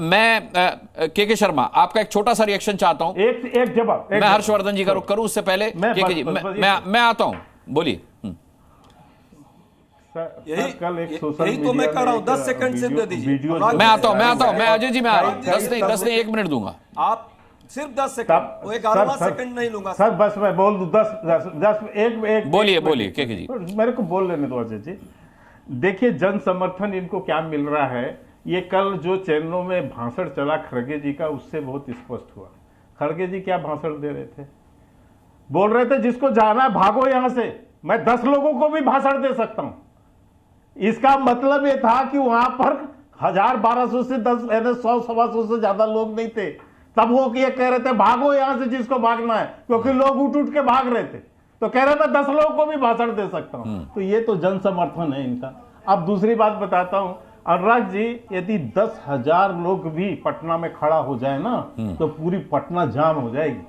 मैं के शर्मा, आपका एक छोटा सा रिएक्शन चाहता हूं। एक जवाब मैं हर्षवर्धन जी का रुख करूं, उससे पहले के जी मैं आता हूं, बोलिए। यही तो मैं कह रहा हूं, 10 सेकंड से दे दीजिए। मैं आता हूं, मैं अजय जी में आ रहा हूं, 10 नहीं 1 मिनट दूंगा। आप सिर्फ 10 सेकंड, वो 11वां सेकंड नहीं लूंगा सर, बस मैं बोल दूं 10 एक बोलिए के जी, मेरे को बोल लेने दो अजय जी। देखिए, जन समर्थन इनको क्या मिल रहा है, ये कल जो चैनलों में भाषण चला खड़गे जी का, उससे बहुत स्पष्ट हुआ। खड़गे जी क्या भाषण दे रहे थे? बोल रहे थे जिसको जाना है भागो यहां से, मैं 10 लोगों को भी भाषण दे सकता हूं। इसका मतलब ये था कि वहां पर 1000-1200 से 100-125 से ज्यादा लोग नहीं थे, तब वो ये कह रहे थे भागो यहां से जिसको भागना है, क्योंकि लोग उठ के भाग रहे थे, तो कह रहे मैं 10 लोगों को भी भाषण दे सकता हूं। तो ये तो जन समर्थन है इनका। अब दूसरी बात बताता हूं, अनुराग जी, यदि 10,000 लोग भी पटना में खड़ा हो जाए ना, तो पूरी पटना जाम हो जाएगी।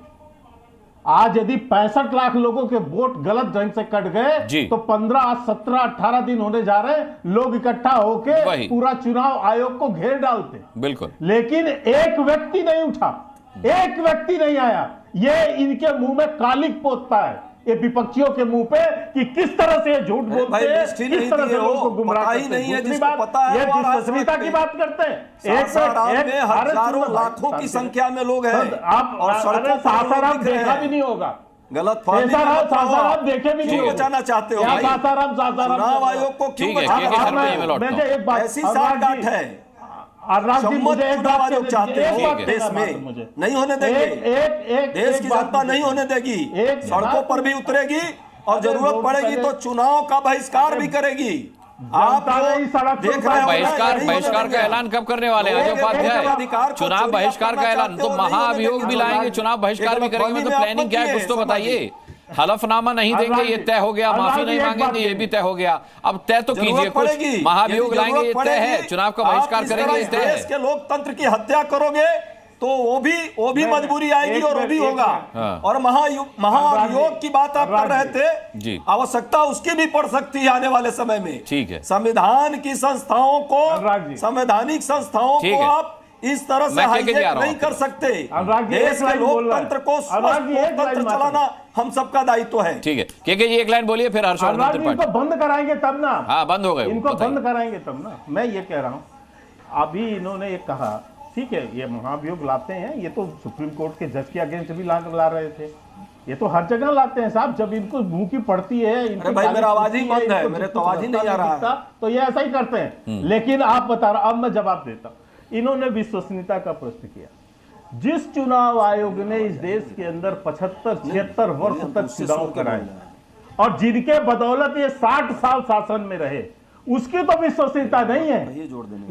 आज यदि 65 लाख लोगों के वोट गलत ढंग से कट गए तो 15, 17, 18 दिन होने जा रहे हैं, लोग इकट्ठा होके पूरा चुनाव आयोग को घेर डालते। बिल्कुल, लेकिन एक व्यक्ति नहीं उठा, एक व्यक्ति नहीं आया। ये इनके मुंह में कालिक पोतता है, ये विपक्षियों के मुंह पे, कि किस तरह से झूठ बोलते हैं, किस तरह से लोगों को गुमराह करते हैं। दूसरी बात, ये दिलचस्पीता की बात करते हैं। एक हजारों लाखों की संख्या में लोग हैं, आप और सासाराम देखा भी नहीं होगा, गलत सासाराम देखे भी नहीं, बचाना चाहते हो सासाराम चुनाव आयोग को क्यों बचाना? ऐसी साठगांठ है। मुझे एक बात चाहते हो, देश में नहीं होने देंगे, देश की जनता नहीं होने देगी, सड़कों पर भी उतरेगी और जरूरत पड़ेगी तो चुनाव का बहिष्कार भी करेगी। आप देख रहे हैं बहिष्कार का ऐलान कब करने वाले हैं अजय उपाध्याय? चुनाव बहिष्कार का ऐलान तो महाअभियोग भी लाएंगे, चुनाव बहिष्कार भी करेंगे, मतलब प्लानिंग क्या है कुछ तो बताइए। हलफनामा नहीं देंगे ये तय हो गया, माफी नहीं मांगेंगे ये भी तय हो गया, अब तय तो कीजिए कुछ। महाभियोग लाएंगे ये तय है, चुनाव का बहिष्कार करेंगे ये तय है। देश के लोकतंत्र की हत्या करोगे तो वो भी मजबूरी आएगी और वो भी होगा। हाँ। और महाभियोग की बात आप कर रहे थे जी, आवश्यकता उसकी भी पड़ सकती है आने वाले समय में। ठीक है, संविधान की संस्थाओं को, संवैधानिक संस्थाओं को आप इस तरह से हाईजैक नहीं कर सकते। देश के लोकतंत्र को स्वस्थ लोकतंत्र चलाना हम सबका दायित्व है। ठीक है, के जी एक लाइन बोलिए, फिर हर्षवर्धन त्रिपाठी। इनको बंद कराएंगे तब ना। हाँ, बंद हो गए, इनको बंद कराएंगे तब ना। मैं ये कह रहा हूँ, अभी इन्होंने ये कहा, ठीक है, ये महाभियोग लाते हैं, ये तो सुप्रीम कोर्ट के जज के अगेंस्ट भी ला रहे थे, ये तो हर जगह लाते हैं साहब। जब इनको मुंह की पड़ती है, अरे भाई मेरा आवाज ही बंद है, मेरे तो आवाज ही नहीं आ रहा है, तो ये ऐसा ही करते हैं। लेकिन आप बता रहा, अब मैं जवाब देता हूं। इन्होंने विश्वसनीयता का प्रश्न किया। जिस चुनाव आयोग ने इस देश के अंदर 75-76 वर्ष तक चुनाव कराए और जिनके बदौलत ये 60 साल शासन में रहे, उसकी तो विश्वसनीयता नहीं है।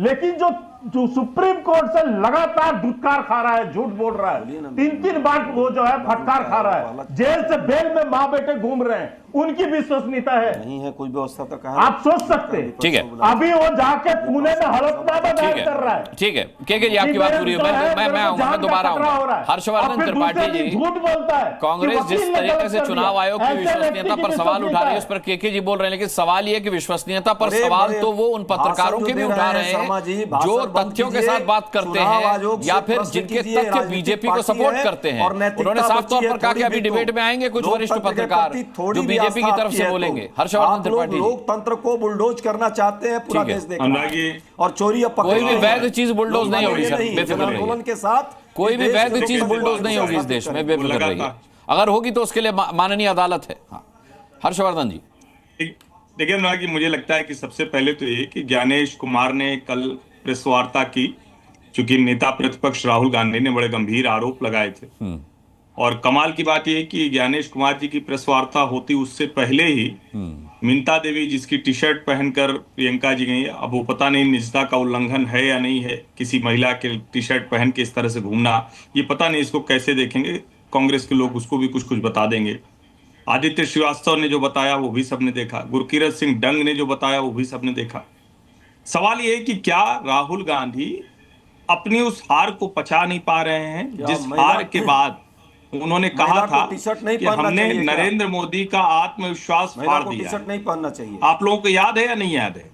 लेकिन जो सुप्रीम कोर्ट से लगातार धुतकार खा रहा है, झूठ बोल रहा है, 3-3 बार वो जो है फटकार खा रहा है, जेल से बेल में माँ बेटे घूम रहे हैं, उनकी विश्वसनीयता है नहीं है कोई व्यवस्था तो कहा। आप सोच सकते हैं। ठीक है, अभी वो जाके पुणे में हलफनामा दायर कर रहा है। ठीक है, के जी आपकी बात पूरी। मैं दोबारा आऊंगा। हर्षवर्धन त्रिपाठी जी, झूठ बोलता है। कांग्रेस जिस तरीके से चुनाव आयोग की विश्वसनीयता पर सवाल उठा रही है, उस पर के जी बोल रहे हैं, लेकिन सवाल ये कि विश्वसनीयता पर सवाल तो वो उन पत्रकारों के भी उठा रहे हैं जो तथ्यों के साथ बात करते हैं या फिर जिनके तथ्य बीजेपी को सपोर्ट करते हैं। उन्होंने साफ तौर पर कहा कि अभी डिबेट में आएंगे कुछ वरिष्ठ पत्रकार जो बीजेपी की तरफ से बोलेंगे। हर्षवर्धन त्रिपाठी, लोकतंत्र को बुलडोज करना चाहते हैं, पूरा देश देखना और चोरी अब कोई भी वैध चीज बुलडोज नहीं होगी सर, बेफिक्र आंदोलन के साथ कोई भी वैध चीज बुलडोज नहीं होगी इस देश में, बेफिक्र रहिए। अगर होगी तो उसके लिए माननीय अदालत है। हर्षवर्धन जी, देखिए अनुराग जी, मुझे लगता है कि सबसे पहले तो ये कि ज्ञानेश कुमार ने कल प्रेस वार्ता की, चूंकि नेता प्रतिपक्ष राहुल गांधी ने बड़े गंभीर आरोप लगाए थे। और कमाल की बात यह कि ज्ञानेश कुमार जी की प्रेस वार्ता होती उससे पहले ही मिंता देवी, जिसकी टी शर्ट पहनकर प्रियंका जी गई, अब वो पता नहीं निजता का उल्लंघन है या नहीं है, किसी महिला के टी शर्ट पहन के इस तरह से घूमना, ये पता नहीं इसको कैसे देखेंगे। कांग्रेस के लोग उसको भी कुछ कुछ बता देंगे। आदित्य श्रीवास्तव ने जो बताया वो भी सबने देखा, गुरकीरत सिंह डंग ने जो बताया वो भी सबने देखा। सवाल ये है कि क्या राहुल गांधी अपनी उस हार को पचा नहीं पा रहे हैं, जिस हार के बाद उन्होंने कहा था कि हमने नरेंद्र मोदी का आत्मविश्वास फाड़ दिया। टी-शर्ट नहीं पहनना चाहिए। आप लोगों को याद है या नहीं याद है?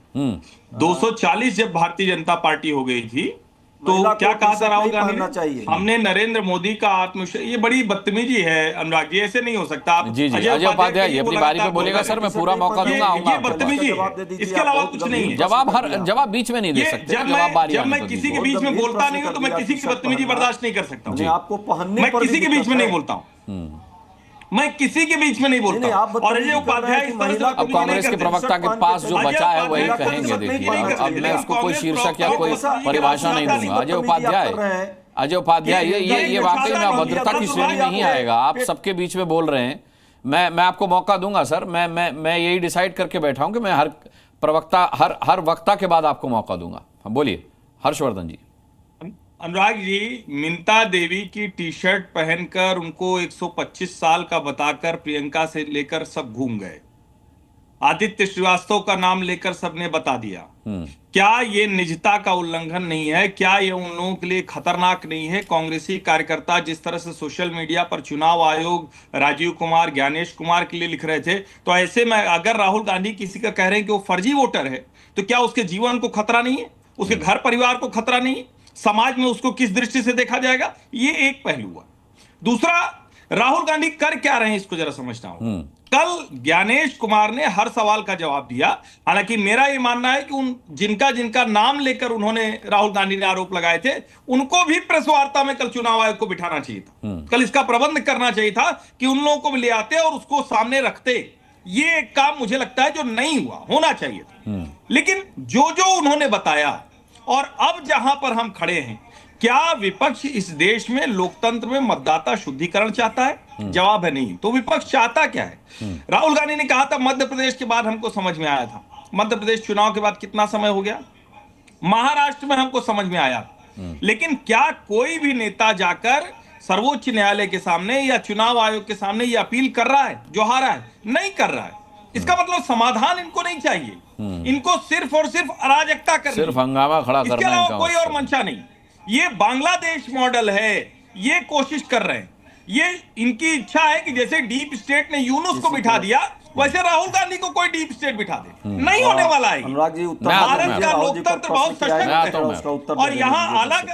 240 जब भारतीय जनता पार्टी हो गई थी तो क्या कहा था राहुल गांधी ने? हमने नरेंद्र मोदी का आत्मविश्वास। ये बड़ी बदतमीजी है अनुराग जी, ऐसे नहीं हो सकता। आप जी अजय उपाध्याय अपनी बारी पे बोलेगा सर, मैं पूरा मौका दूंगा। ये बदतमीजी है, इसके अलावा कुछ नहीं है। जवाब बीच में नहीं दे सकते। जब मैं किसी के बीच में बोलता नहीं हूँ तो मैं किसी की बदतमीजी बर्दाश्त नहीं कर सकता हूँ। आपको पहनने मैं किसी के बीच में नहीं बोलता हूँ, मैं किसी के बीच में नहीं बोलता। और अजय उपाध्याय अब कांग्रेस के प्रवक्ता के पास जो बचा है वही कहेंगे। देखिए अब मैं उसको कोई शीर्षक या कोई परिभाषा नहीं दूंगा। अजय उपाध्याय ये वाकई में अभद्रता की श्रेणी में ही आएगा। आप सबके बीच में बोल रहे हैं, मैं आपको मौका दूंगा सर। मैं यही डिसाइड करके बैठा हूं कि मैं हर वक्ता के बाद आपको मौका दूंगा। बोलिए हर्षवर्धन जी। अनुराग जी, मिंता देवी की टी शर्ट पहनकर उनको 125 साल का बताकर प्रियंका से लेकर सब घूम गए। आदित्य श्रीवास्तव का नाम लेकर सबने बता दिया। क्या ये निजता का उल्लंघन नहीं है? क्या ये उन लोगों के लिए खतरनाक नहीं है? कांग्रेसी कार्यकर्ता जिस तरह से सोशल मीडिया पर चुनाव आयोग, राजीव कुमार, ज्ञानेश कुमार के लिए लिख रहे थे, तो ऐसे में अगर राहुल गांधी किसी का कह रहे हैं कि वो फर्जी वोटर है, तो क्या उसके जीवन को खतरा नहीं है? उसके घर परिवार को खतरा नहीं है? समाज में उसको किस दृष्टि से देखा जाएगा? ये एक पहलू हुआ। दूसरा, राहुल गांधी कर क्या रहे हैं इसको जरा समझना होगा। कल ज्ञानेश कुमार ने हर सवाल का जवाब दिया। हालांकि मेरा ये मानना है कि जिनका नाम लेकर उन्होंने राहुल गांधी ने आरोप लगाए थे, उनको भी प्रेस वार्ता में कल चुनाव आयोग को बिठाना चाहिए था। कल इसका प्रबंध करना चाहिए था कि उन लोगों को भी ले आते और उसको सामने रखते। ये एक काम मुझे लगता है जो नहीं हुआ, होना चाहिए था। लेकिन जो उन्होंने बताया, और अब जहां पर हम खड़े हैं, क्या विपक्ष इस देश में लोकतंत्र में मतदाता शुद्धिकरण चाहता है? जवाब है नहीं। तो विपक्ष चाहता क्या है? राहुल गांधी ने कहा था मध्य प्रदेश के बाद हमको समझ में आया था। मध्य प्रदेश चुनाव के बाद कितना समय हो गया? महाराष्ट्र में हमको समझ में आया। लेकिन क्या कोई भी नेता जाकर सर्वोच्च न्यायालय के सामने या चुनाव आयोग के सामने ये अपील कर रहा है जो हारा है? नहीं कर रहा है। इसका मतलब समाधान इनको नहीं चाहिए। इनको सिर्फ और सिर्फ अराजकता करनी, सिर्फ हंगामा खड़ा करना, इसके अलावा कोई और मंशा नहीं। ये बांग्लादेश मॉडल है, ये कोशिश कर रहे हैं। ये इनकी इच्छा है कि जैसे डीप स्टेट ने यूनुस को बिठा दिया, वैसे राहुल गांधी को कोई डीप स्टेट बिठा दे। नहीं होने वाला है। अनुराग जी, भारत का लोकतंत्र बहुत सशक्त है और यहाँ अलग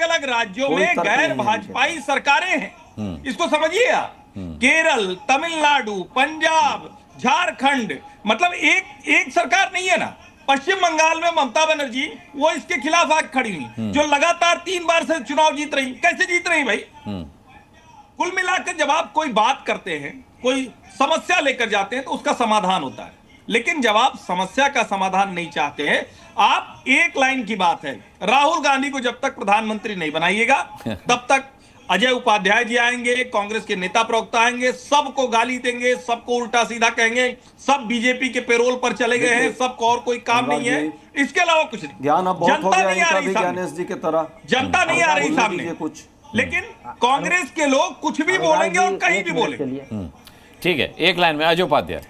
अलग राज्यों में गैर भाजपाई सरकारें हैं। इसको समझिए आप। केरल, तमिलनाडु, पंजाब, झारखंड, मतलब एक सरकार नहीं है ना। पश्चिम बंगाल में ममता बनर्जी वो इसके खिलाफ आग खड़ी हुई, जो लगातार 3 बार से चुनाव जीत रही। कैसे जीत रही भाई? कुल मिलाकर जब आप कोई बात करते हैं, कोई समस्या लेकर जाते हैं, तो उसका समाधान होता है। लेकिन जब आप समस्या का समाधान नहीं चाहते हैं, आप एक लाइन की बात है, राहुल गांधी को जब तक प्रधानमंत्री नहीं बनाइएगा तब तक अजय उपाध्याय जी आएंगे, कांग्रेस के नेता प्रवक्ता आएंगे, सबको गाली देंगे, सबको उल्टा सीधा कहेंगे, सब बीजेपी के पेरोल पर चले गए हैं, सबको और कोई काम नहीं है, इसके अलावा कुछ नहीं। ज्ञान अब बहुत हो गया इनका भी, सामने ज्ञानेश जी की तरह जनता नहीं आ रही सामने कुछ। लेकिन कांग्रेस के लोग कुछ भी बोलेंगे और कहीं भी बोलेंगे। ठीक है, एक लाइन में अजय उपाध्याय।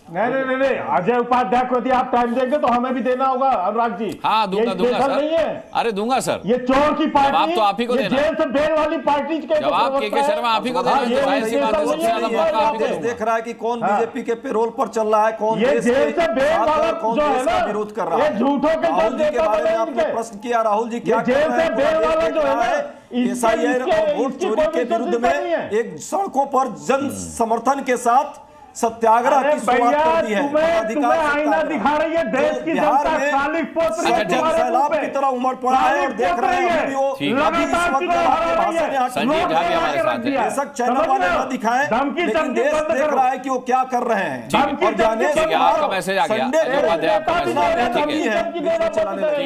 नहीं, अजय उपाध्याय को यदि आप टाइम देंगे तो हमें भी देना होगा नहीं जी। हाँ, दूंगा सर। नहीं है। अरे दूंगा सर। ये चोर की पार्टी, जवाब तो आप ही को देना। जेल से बेल वाली पार्टी के जवाब के शर्मा आप ही को देना। देख रहा है कि कौन बीजेपी के पेरोल पर चल रहा है, कौन जेल से बेल वाला कौन देश का विरोध कर रहा है। झूठों के राहुल जी के बारे में आपने प्रश्न किया, राहुल जी क्या जेल से बेल वाला जो है एसआईआर और वोट चोरी के विरुद्ध में एक सड़कों पर जन समर्थन के साथ सत्याग्रह की शुरुआत कर दी है। तुम्हें आईना दिखा रही है देश की जनता, सालिक पोत्र सैलाब की तरह उमड़ पड़ा है और देख रहे हैं संजीव झा भी हमारे साथ हैं। बेशक चैनल वाले न दिखाएं, लेकिन देश देख रहा है कि वो क्या कर रहे हैं। और ज्ञानेश आपका मैसेज आ गया,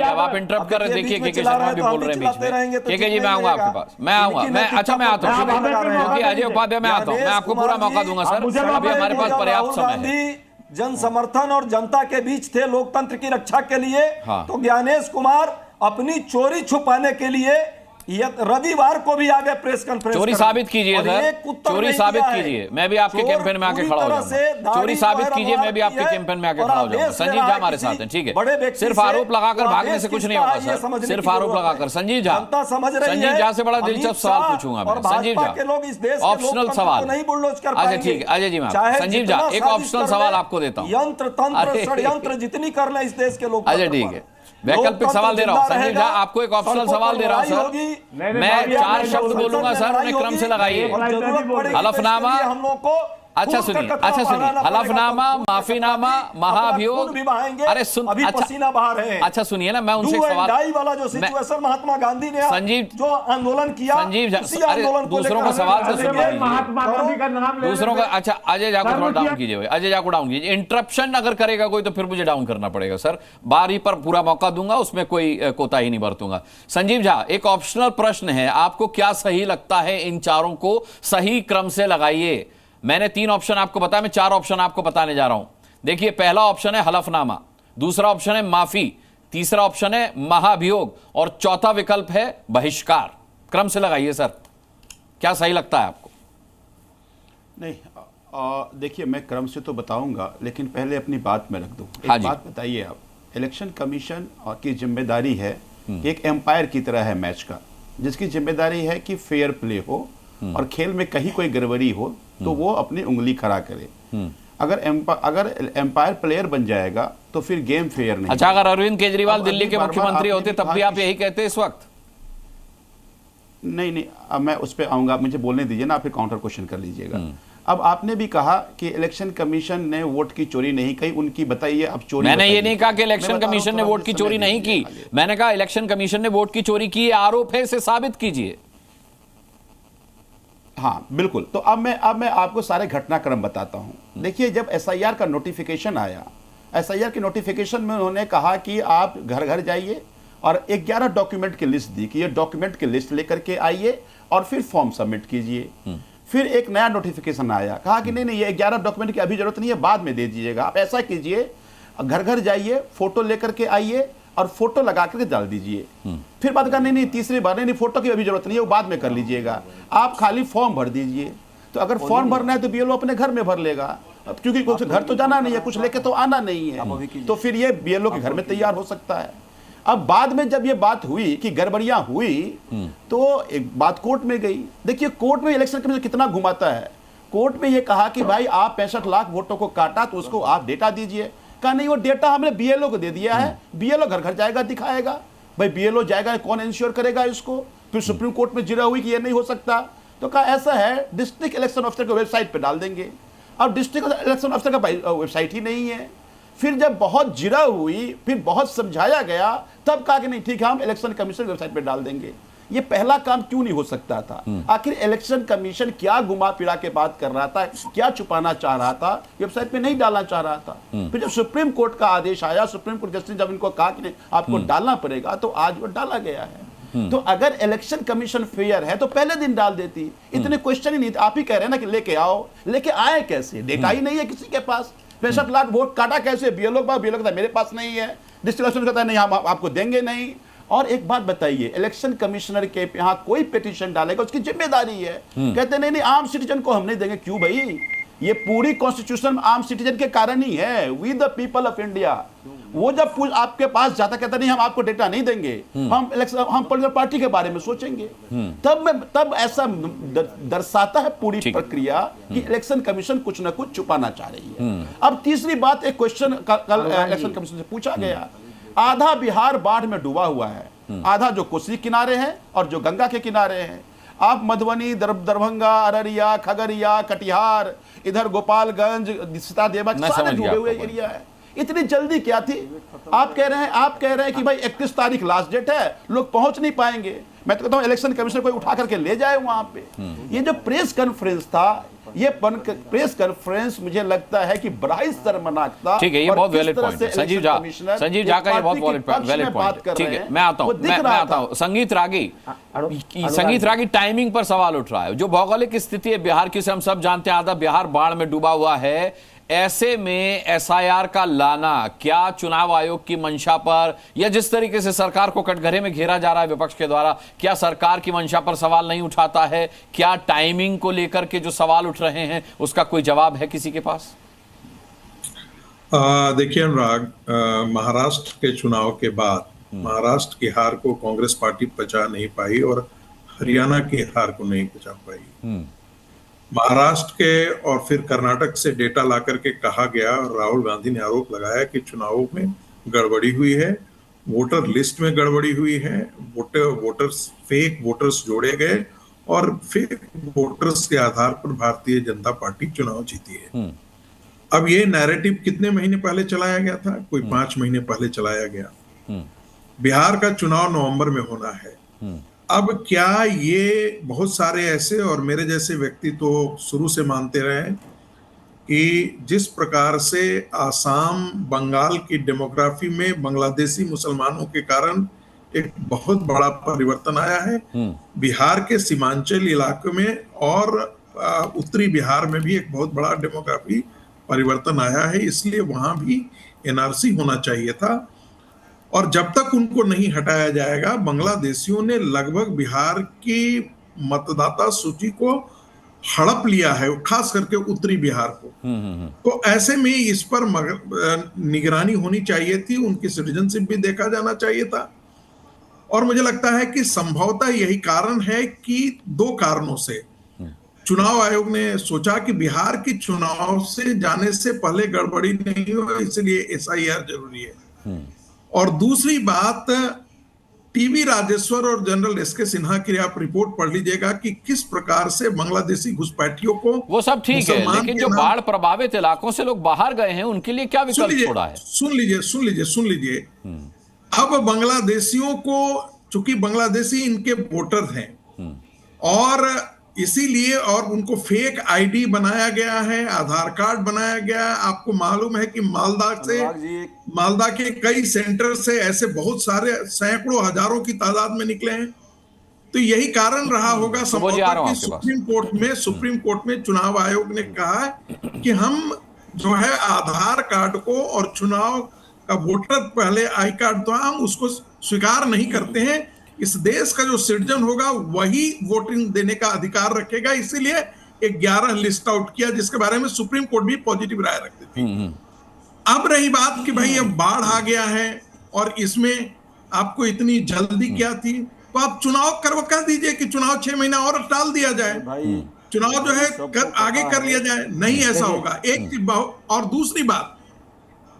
अब आप इंटरप्ट कर रहे, देखिए के शर्मा भी बोल रहे हैं बीच में। के जी मैं आऊंगा आपके पास, मैं आऊंगा, मैं अच्छा मैं आता हूँ, क्योंकि अजय उपाध्याय मैं आता हूँ, मैं आपको पूरा मौका दूंगा सर। अभी हमारे पर्याप्त समय है। जन समर्थन और जनता के बीच थे लोकतंत्र की रक्षा के लिए। हाँ। तो ज्ञानेश कुमार अपनी चोरी छुपाने के लिए रविवार को भी आगे प्रेस कॉन्फ्रेंस चोरी साबित कीजिए सर, चोरी साबित कीजिए, मैं भी आपके कैंपेन में आके खड़ा हो जाऊंगा। चोरी साबित कीजिए, मैं भी आपके कैंपेन में आके खड़ा हो जाऊंगा। संजीव झा हमारे साथ हैं, ठीक है। सिर्फ आरोप लगाकर भागने से कुछ नहीं होगा सर, सिर्फ आरोप लगाकर। संजीव झा से बड़ा दिलचस्प सवाल पूछूंगा मैं। संजीव झा, ऑप्शनल सवाल। अच्छा ठीक है, अजय जी मैं संजीव झा एक ऑप्शनल सवाल आपको देता हूँ। यंत्र तंत्र षड्यंत्र जितनी कर ले इस देश के लोग। अजय ठीक है, वैकल्पिक सवाल दे रहा हूं संजीव झा, आपको एक ऑप्शनल सवाल दे रहा हूं सर। मैं 4 शब्द बोलूंगा सर, उन्हें क्रम से लगाइए। हलफनामा, अच्छा सुनिए, हलफनामा, माफीनामा, महाभियोग। अरे सुन, अच्छा सुनिए ना, मैं उनसे एक सवाल वाला जो सिचुएशन महात्मा गांधी ने संजीव जो आंदोलन किया, संजीव अरे दूसरों का सवाल तो सुनिए, महात्मा गांधी का नाम दूसरों का। अच्छा अजय झा को थोड़ा डाउन कीजिए, अजय झा को डाउन कीजिए। इंटरप्शन अगर करेगा कोई तो फिर मुझे डाउन करना पड़ेगा सर। बारी पर पूरा मौका दूंगा, उसमें कोई कोताही नहीं बरतूंगा। संजीव झा एक ऑप्शनल प्रश्न है, आपको क्या सही लगता है? इन चारों को सही क्रम से लगाइए। मैंने 3 ऑप्शन आपको बताया, मैं 4 ऑप्शन आपको बताने जा रहा हूं। देखिए, पहला ऑप्शन है हलफनामा, दूसरा ऑप्शन है माफी, तीसरा ऑप्शन है महाभियोग और चौथा विकल्प है बहिष्कार। क्रम से लगाइए सर, क्या सही लगता है आपको? नहीं, देखिए मैं क्रम से तो बताऊंगा, लेकिन पहले अपनी बात में रख दूं। एक बात बताइए आप, इलेक्शन कमीशन की जिम्मेदारी है एक एम्पायर की तरह है मैच का, जिसकी जिम्मेदारी है कि फेयर प्ले हो और खेल में कहीं कोई गड़बड़ी हो तो वो अपनी उंगली खड़ा करे। अगर एम्पायर प्लेयर बन जाएगा तो फिर गेम फेयर नहीं। अच्छा, अगर अरविंद केजरीवाल दिल्ली के मुख्यमंत्री होते तब भी आप यही कहते इस वक्त? नहीं, अब मैं उस पर आऊंगा, मुझे बोलने दीजिए ना, आप फिर काउंटर क्वेश्चन कर लीजिएगा। अब आपने भी कहा कि इलेक्शन कमीशन ने वोट की चोरी नहीं की, उनकी बताइए अब चोरी। मैंने ये नहीं कहा कि इलेक्शन कमीशन ने वोट की चोरी नहीं की, मैंने कहा इलेक्शन कमीशन ने वोट की चोरी की, आरोप है, इसे साबित कीजिए। हाँ बिल्कुल, तो अब मैं आपको सारे घटनाक्रम बताता हूं। देखिए, जब एसआईआर का नोटिफिकेशन आया, एसआईआर के नोटिफिकेशन में उन्होंने कहा कि आप घर घर जाइए और 11 डॉक्यूमेंट की लिस्ट दी कि ये डॉक्यूमेंट की लिस्ट लेकर के आइए और फिर फॉर्म सबमिट कीजिए। फिर एक नया नोटिफिकेशन आया, कहा कि नहीं ये 11 डॉक्यूमेंट की अभी जरूरत नहीं है, बाद में दे दीजिएगा। आप ऐसा कीजिए, घर घर जाइए, फोटो लेकर के आइए और फोटो लगा करके डाल दीजिए। फिर बात करनी नहीं, तीसरी बार नहीं फोटो की अभी जरूरत नहीं है, वो बाद में कर लीजिएगा, आप खाली फॉर्म भर दीजिए। तो अगर फॉर्म भरना है तो बीएलओ अपने घर में भर लेगा, क्योंकि घर तो जाना नहीं है, कुछ लेके तो आना नहीं है, तो फिर ये बीएलओ के घर में तैयार हो सकता है। अब बाद में जब ये बात हुई कि गड़बड़ियां हुई तो एक बात कोर्ट में गई। देखिए कोर्ट में इलेक्शन कमीशन कितना घुमाता है। कोर्ट में ये कहा कि भाई आप 65 लाख वोटों को काटा तो उसको आप डेटा दीजिए। कहा नहीं, वो डेटा हमने बीएलओ को दे दिया है, बीएलओ घर घर जाएगा दिखाएगा। भाई बीएलओ जाएगा, कौन इंश्योर करेगा इसको? फिर सुप्रीम कोर्ट में जिरा हुई कि ये नहीं हो सकता। तो कहा ऐसा है डिस्ट्रिक्ट इलेक्शन ऑफिसर के वेबसाइट पे डाल देंगे। अब डिस्ट्रिक्ट इलेक्शन ऑफिसर का वेबसाइट ही नहीं है। फिर जब बहुत जिरा हुई, फिर बहुत समझाया गया, तब कहा कि नहीं ठीक है हम इलेक्शन कमीशन वेबसाइट पे डाल देंगे। ये पहला काम क्यों नहीं हो सकता था? आखिर इलेक्शन कमीशन क्या घुमा फिरा के बात कर रहा था, क्या छुपाना चाह रहा था? वेबसाइट पे नहीं डालना चाह रहा था। फिर जब सुप्रीम कोर्ट का आदेश आया, सुप्रीम कोर्ट जस्टिस जब इनको कहा कि नहीं आपको डालना पड़ेगा, तो आज वो डाला गया है। तो अगर इलेक्शन कमीशन फेयर है तो पहले दिन डाल देती, इतने क्वेश्चन ही नहीं थे। आप ही कह रहे हैं ना कि लेके आओ, लेके आए कैसे? डेटा ही नहीं है किसी के पास। 65 लाख वोट काटा कैसे? बीएलओ कहता मेरे पास नहीं है, डिस्ट्रिक्ट इलेक्शन कहता नहीं हम आपको देंगे नहीं। और एक बात बताइए, इलेक्शन कमिश्नर के यहाँ कोई पिटीशन डालेगा उसकी जिम्मेदारी है। कहते नहीं नहीं आम सिटीजन को हम नहीं देंगे। क्यों भाई? ये पूरी कॉन्स्टिट्यूशन आम सिटीजन के कारण ही है, we the people of India. वो जब आपके पास जाता कहता नहीं हम आपको डेटा नहीं देंगे, हम पॉलिटिकल पार्टी के बारे में सोचेंगे। तब ऐसा दर्शाता है पूरी प्रक्रिया कि इलेक्शन कमीशन कुछ ना कुछ छुपाना चाह रही है। अब तीसरी बात, एक क्वेश्चन कल इलेक्शन कमीशन से पूछा गया, आधा बिहार बाढ़ में डूबा हुआ है, आधा जो कोसी किनारे है और जो गंगा के किनारे है। आप मधुबनी, दरभंगा, अररिया, खगड़िया, कटिहार, इधर गोपालगंज, सीतादेवा सारे डूबे हुए एरिया है। इतनी जल्दी क्या थी? आप कह रहे हैं कि भाई 31 तारीख लास्ट डेट है, लोग पहुंच नहीं पाएंगे। मैं तो कहता हूं इलेक्शन कमीशन कोई उठा करके ले जाए वहां पे। ये जो प्रेस कॉन्फ्रेंस था, ये प्रेस कॉन्फ्रेंस मुझे लगता है कि बड़ा ही शर्मनाक था। ठीक है, ये बहुत वैलिड पॉइंट है संजीव झा का, ये बहुत वैलिड पॉइंट है। ठीक है, मैं आता हूं संगीत रागी टाइमिंग पर सवाल उठ रहा है। जो भौगोलिक स्थिति है बिहार की, से हम सब जानते हैं, आधा बिहार बाढ़ में डूबा हुआ है। ऐसे में एसआईआर का लाना क्या चुनाव आयोग की मंशा पर, या जिस तरीके से सरकार को कटघरे में घेरा जा रहा है विपक्ष के द्वारा, क्या सरकार की मंशा पर सवाल नहीं उठाता है? क्या टाइमिंग को लेकर के जो सवाल उठ रहे हैं उसका कोई जवाब है किसी के पास? देखिए अनुराग, महाराष्ट्र के चुनाव के बाद महाराष्ट्र की हार को कांग्रेस पार्टी पचा नहीं पाई और हरियाणा की हार को नहीं पचा पाई। महाराष्ट्र के और फिर कर्नाटक से डेटा ला करके कहा गया और राहुल गांधी ने आरोप लगाया कि चुनावों में गड़बड़ी हुई है, वोटर लिस्ट में गड़बड़ी हुई है, फेक वोटर्स जोड़े गए और फेक वोटर्स के आधार पर भारतीय जनता पार्टी चुनाव जीती है। अब ये नैरेटिव कितने महीने पहले चलाया गया था? कोई 5 महीने पहले चलाया गया। बिहार का चुनाव नवंबर में होना है। अब क्या ये बहुत सारे ऐसे और मेरे जैसे व्यक्ति तो शुरू से मानते रहे कि जिस प्रकार से आसाम, बंगाल की डेमोग्राफी में बांग्लादेशी मुसलमानों के कारण एक बहुत बड़ा परिवर्तन आया है, बिहार के सीमांचल इलाकों में और उत्तरी बिहार में भी एक बहुत बड़ा डेमोग्राफी परिवर्तन आया है, इसलिए वहां भी एनआरसी होना चाहिए था। और जब तक उनको नहीं हटाया जाएगा, बांग्लादेशियों ने लगभग बिहार की मतदाता सूची को हड़प लिया है, खास करके उत्तरी बिहार को। तो ऐसे में इस पर निगरानी होनी चाहिए थी, उनकी सिटीजनशिप भी देखा जाना चाहिए था। और मुझे लगता है कि संभवतः यही कारण है कि 2 कारणों से चुनाव आयोग ने सोचा कि बिहार की चुनाव से जाने से पहले गड़बड़ी नहीं हो, इसलिए एसआईआर जरूरी है। और दूसरी बात, टीवी राजेश्वर और जनरल एसके सिन्हा की आप रिपोर्ट पढ़ लीजिएगा कि किस प्रकार से बांग्लादेशी घुसपैठियों को, वो सब ठीक है, लेकिन जो बाढ़ प्रभावित इलाकों से लोग बाहर गए हैं उनके लिए क्या विकल्प छोड़ा है? सुन लीजिए। अब बांग्लादेशियों को, चूंकि बांग्लादेशी इनके वोटर हैं और इसीलिए और उनको फेक आईडी बनाया गया है, आधार कार्ड बनाया गया है। आपको मालूम है कि मालदा के कई सेंटर से ऐसे बहुत सारे सैकड़ों हजारों की तादाद में निकले हैं। तो यही कारण रहा होगा संभवतः कि सुप्रीम कोर्ट में चुनाव आयोग ने कहा कि हम जो है आधार कार्ड को और चुनाव का वोटर पहले आई कार्ड तो हम उसको स्वीकार नहीं करते हैं। इस देश का जो सिटीजन होगा वही वोटिंग देने का अधिकार रखेगा, इसीलिए 11 लिस्ट आउट किया, जिसके बारे में सुप्रीम कोर्ट भी पॉजिटिव राय रखती थी। अब रही बात कि भाई अब बाढ़ आ गया है और इसमें आपको इतनी जल्दी क्या थी? तो आप चुनाव कर दीजिए कि चुनाव 6 महीना और टाल दिया जाए, चुनाव जो है आगे कर लिया जाए। नहीं ऐसा होगा। एक चीज और दूसरी बात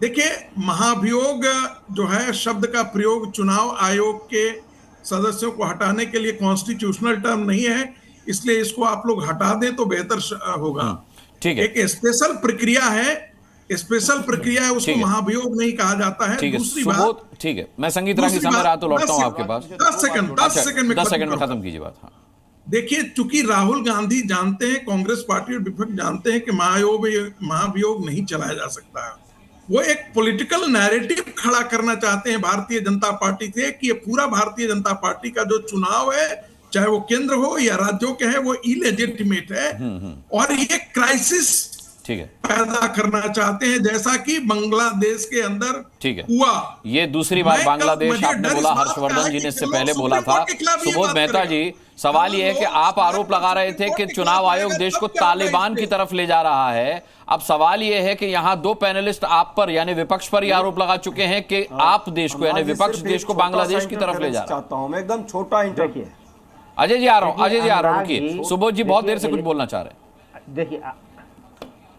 देखिए, महाभियोग जो है शब्द का प्रयोग चुनाव आयोग के सदस्यों को हटाने के लिए कॉन्स्टिट्यूशनल टर्म नहीं है, इसलिए इसको आप लोग हटा दें तो बेहतर होगा। ठीक है, एक स्पेशल प्रक्रिया है, स्पेशल प्रक्रिया है, उसको महाभियोग नहीं कहा जाता है। दूसरी बात, ठीक है, मैं संगीत रागी समय रहा तो लौटता हूं आपके पास। 10 सेकंड में खत्म कीजिए बात। हाँ, देखिए, चूंकि राहुल गांधी जानते हैं, कांग्रेस पार्टी और विपक्ष जानते हैं कि महाभियोग नहीं चलाया जा सकता है। वो एक पॉलिटिकल नैरेटिव खड़ा करना चाहते हैं भारतीय जनता पार्टी से कि ये पूरा भारतीय जनता पार्टी का जो चुनाव है, चाहे वो केंद्र हो या राज्यों के हैं, वो इलेजिटिमेट है और ये क्राइसिस पैदा करना चाहते हैं, जैसा कि बांग्लादेश के अंदर हुआ। ये दूसरी बार बांग्लादेश आपने बोला, हर्षवर्धन जी ने इससे पहले बोला था। सुबोध मेहता जी, सवाल ये है कि आप आरोप लगा रहे थे कि चुनाव आयोग देश को तालिबान की तरफ ले जा रहा है। अब सवाल ये है कि यहाँ 2 पैनलिस्ट आप पर यानी विपक्ष पर ही आरोप लगा चुके हैं कि आप देश को यानी विपक्ष देश को बांग्लादेश की तरफ ले जा रहा है। चाहता हूं मैं एकदम छोटा इंटरव्यू। अजय जी आ रहा हूं, अजय जी आ रहा हूं, रुकिए। सुबोध जी बहुत देर से कुछ बोलना चाह रहे हैं। देखिए,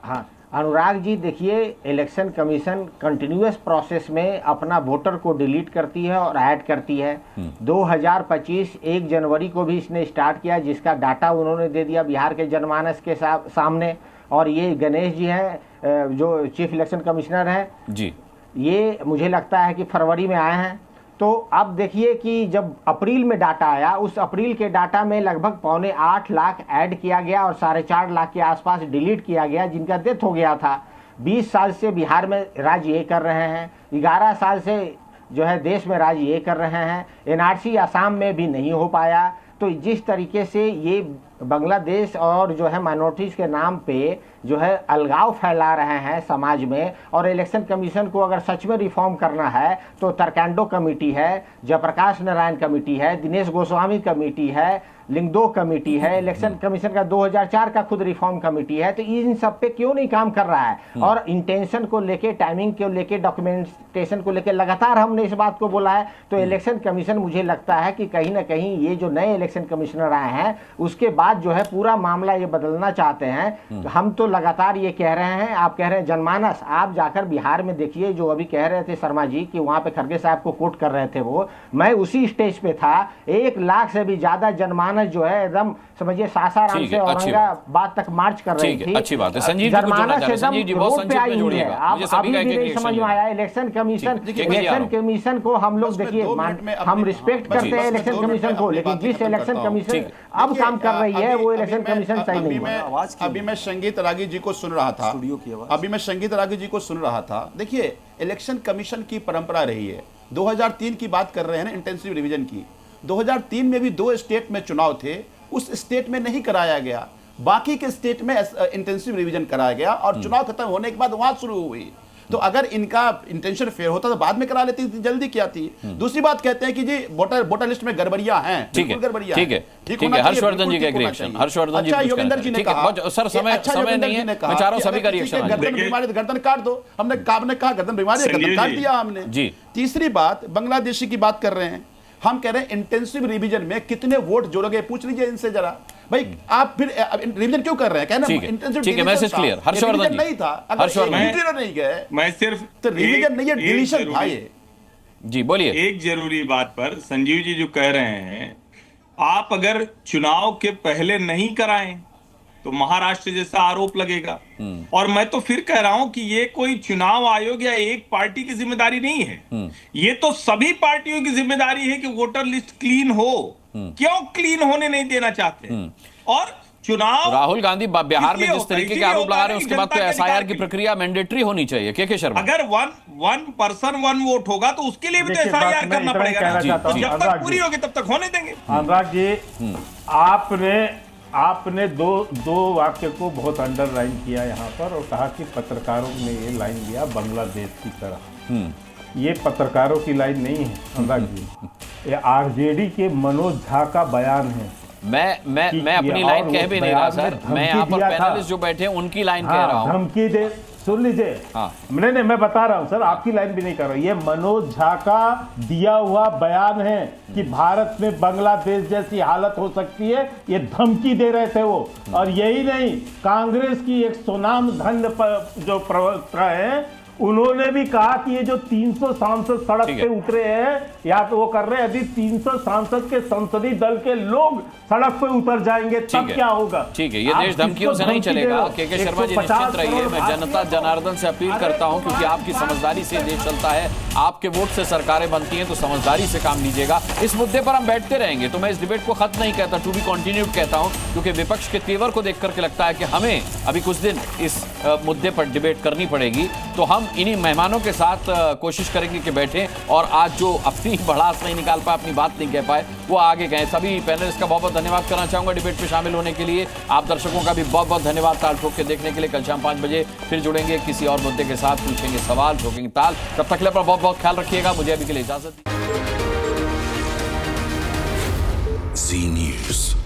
हाँ अनुराग जी, देखिए, इलेक्शन कमीशन कंटिन्यूअस प्रोसेस में अपना वोटर को डिलीट करती है और ऐड करती है। 2025 1 जनवरी को भी इसने स्टार्ट किया, जिसका डाटा उन्होंने दे दिया बिहार के जनमानस के सामने। और ये गणेश जी हैं जो चीफ इलेक्शन कमिश्नर हैं जी, ये मुझे लगता है कि फरवरी में आए हैं। तो अब देखिए कि जब अप्रैल में डाटा आया, उस अप्रैल के डाटा में लगभग 7.25 लाख ऐड किया गया और 4.5 लाख के आसपास डिलीट किया गया, जिनका डेथ हो गया था। 20 साल से बिहार में राज ये कर रहे हैं, 11 साल से जो है देश में राज ये कर रहे हैं। एनआरसी असम में भी नहीं हो पाया। तो जिस तरीके से ये बांग्लादेश और जो है माइनॉरिटीज़ के नाम पे जो है अलगाव फैला रहे हैं समाज में, और इलेक्शन कमीशन को अगर सच में रिफॉर्म करना है तो तरकांडो कमेटी है, जयप्रकाश नारायण कमेटी है, दिनेश गोस्वामी कमेटी है, लिंगदो कमेटी है, इलेक्शन कमीशन का 2004 का खुद रिफॉर्म कमेटी है। तो इन सब पे क्यों नहीं काम कर रहा है? और इंटेंशन को लेके, टाइमिंग को लेके, डॉक्यूमेंटेशन को लेके लगातार हमने इस बात को बोला है। तो इलेक्शन कमीशन, मुझे लगता है कि कहीं ना कहीं ये जो नए इलेक्शन कमिश्नर आए हैं उसके बाद जो है पूरा मामला ये बदलना चाहते हैं। हम तो लगातार ये कह रहे हैं, आप कह रहे हैं जनमानस, आप जाकर बिहार में देखिए, जो अभी कह रहे थे शर्मा जी कि वहाँ पे खड़गे साहब को कोट कर रहे थे, वो मैं उसी स्टेज पे था। 1 लाख से भी ज्यादा जनमानस जो है एकदम समझिए सासाराम से औरंगाबाद तक मार्च कर रही थी। अच्छी बात है। संजीव जी को जोड़ना चाह रहे हैं। संजीव जी बहुत संक्षिप्त में जोड़िएगा, मुझे सभी का एक एक समझ में आया। इलेक्शन कमीशन को हम लोग देखिए, हम रिस्पेक्ट करते हैं इलेक्शन कमीशन को, लेकिन जिस इलेक्शन कमीशन अब काम कर रही है वो इलेक्शन कमीशन सही नहीं है। अभी मैं संगीत रागी जी को सुन रहा था। देखिए, इलेक्शन कमीशन की परंपरा रही है, 2003 की बात कर रहे हैं ना, इंटेंसिव रिवीजन की। 2003 में भी 2 स्टेट में चुनाव थे, उस स्टेट में नहीं कराया गया, बाकी के स्टेट में इंटेंसिव रिवीजन कराया गया और चुनाव खत्म होने के बाद वहां शुरू हुई। तो अगर इनका इंटेंशन फेयर होता तो बाद में करा लेती, जल्दी क्या थी? दूसरी बात कहते हैं कि जी वोटर लिस्ट में गड़बड़ियां हैं, बिल्कुल गड़बड़ियां हैं। ठीक है, हर्षवर्धन जी का एक रिएक्शन। हर्षवर्धन जी, योगेंद्र जी ने कहा, सर समय नहीं है, मैं चाह रहा हूं सभी का रिएक्शन। गर्दन बीमारी गर्दन काट दो, हमने कहा गर्दन बीमारी गर्दन काट दिया हमने जी। तीसरी बात, बांग्लादेशी की बात कर रहे हैं, हम कह रहे हैं इंटेंसिव रिवीजन में कितने वोट जोड़ोगे, पूछ लीजिए इनसे जरा भाई। आप फिर रिवीजन क्यों कर रहे हैं? कहना इंटेंसिव मैसेज क्लियर। हर्षवर्धन जी नहीं था, अगर नहीं गए, मैं सिर्फ तो रिवीजन नहीं है, डिलीशन था ये जी। बोलिए। एक जरूरी बात पर संजीव जी जो कह रहे हैं, आप अगर चुनाव के पहले नहीं कराएं तो महाराष्ट्र जैसा आरोप लगेगा। और मैं तो फिर कह रहा हूं कि ये कोई चुनाव आयोग या एक पार्टी की जिम्मेदारी नहीं है, ये तो सभी पार्टियों की जिम्मेदारी है कि वोटर लिस्ट क्लीन हो। क्यों क्लीन होने नहीं देना चाहते? और चुनाव, राहुल गांधी बिहार में जिस तरीके के आरोप लगा रहे हैं, उसके बाद तो एसआईआर की प्रक्रिया मैंडेटरी होनी चाहिए। के शर्मा, अगर वन पर्सन 1 वोट होगा तो उसके लिए भी तो एसआईआर करना पड़ेगा। जब तक पूरी होगी तब तक होने देंगे। अनुराग जी, आपने दो वाक्य को बहुत अंडरलाइन किया यहाँ पर और कहा कि पत्रकारों ने ये लाइन लिया बांग्लादेश की तरह। ये पत्रकारों की लाइन नहीं है अनुराग जी, ये आरजेडी के मनोज झा का बयान है। मैं अपनी लाइन कह भी नहीं रहा सर, मैं यहाँ पर पैनलिस्ट जो बैठे हैं उनकी लाइन कह रहा हूँ। सुन लीजिए। हाँ। नहीं, मैं बता रहा हूं सर, आपकी लाइन भी नहीं कर रहा हूं। ये मनोज झा का दिया हुआ बयान है कि भारत में बांग्लादेश जैसी हालत हो सकती है, ये धमकी दे रहे थे वो। और यही नहीं, कांग्रेस की एक सुनाम धन्य जो प्रवक्ता है, उन्होंने भी कहा कि ये जो 300 सांसद सड़क पे उतरे हैं या तो वो कर रहे हैं, यदि 300 सांसद के संसदीय दल के लोग सड़क पे उतर जाएंगे तब क्या होगा? ठीक है, ये देश धमकियों से नहीं चलेगा। के शर्मा जी निश्चित रहिए, मैं जनता जनार्दन से अपील करता हूं, क्योंकि आपकी समझदारी से देश चलता है, आपके वोट से सरकारें बनती हैं, तो समझदारी से काम लीजिएगा। इस मुद्दे पर हम बैठते रहेंगे, तो मैं इस डिबेट को खत्म नहीं कहता, टू बी कंटिन्यूड कहता हूं, क्योंकि विपक्ष के तेवर को देख करके लगता है कि हमें अभी कुछ दिन इस मुद्दे पर डिबेट करनी पड़ेगी। तो हम इन्हीं मेहमानों के साथ कोशिश करेंगे कि बैठें और आज जो अपनी भड़ास नहीं निकाल पाए, अपनी बात नहीं कह पाए, वो आगे कहें। सभी पैनलिस्ट का बहुत बहुत धन्यवाद करना चाहूंगा डिबेट में शामिल होने के लिए। आप दर्शकों का भी बहुत बहुत धन्यवाद ताल ठोक के देखने के लिए। कल शाम 5 बजे फिर जुड़ेंगे किसी और मुद्दे के साथ, पूछेंगे सवाल, ठोकेंगे ताल। तब तक के लिए अपना बहुत बहुत ख्याल रखिएगा। मुझे अभी के लिए इजाजत। जी न्यूज़।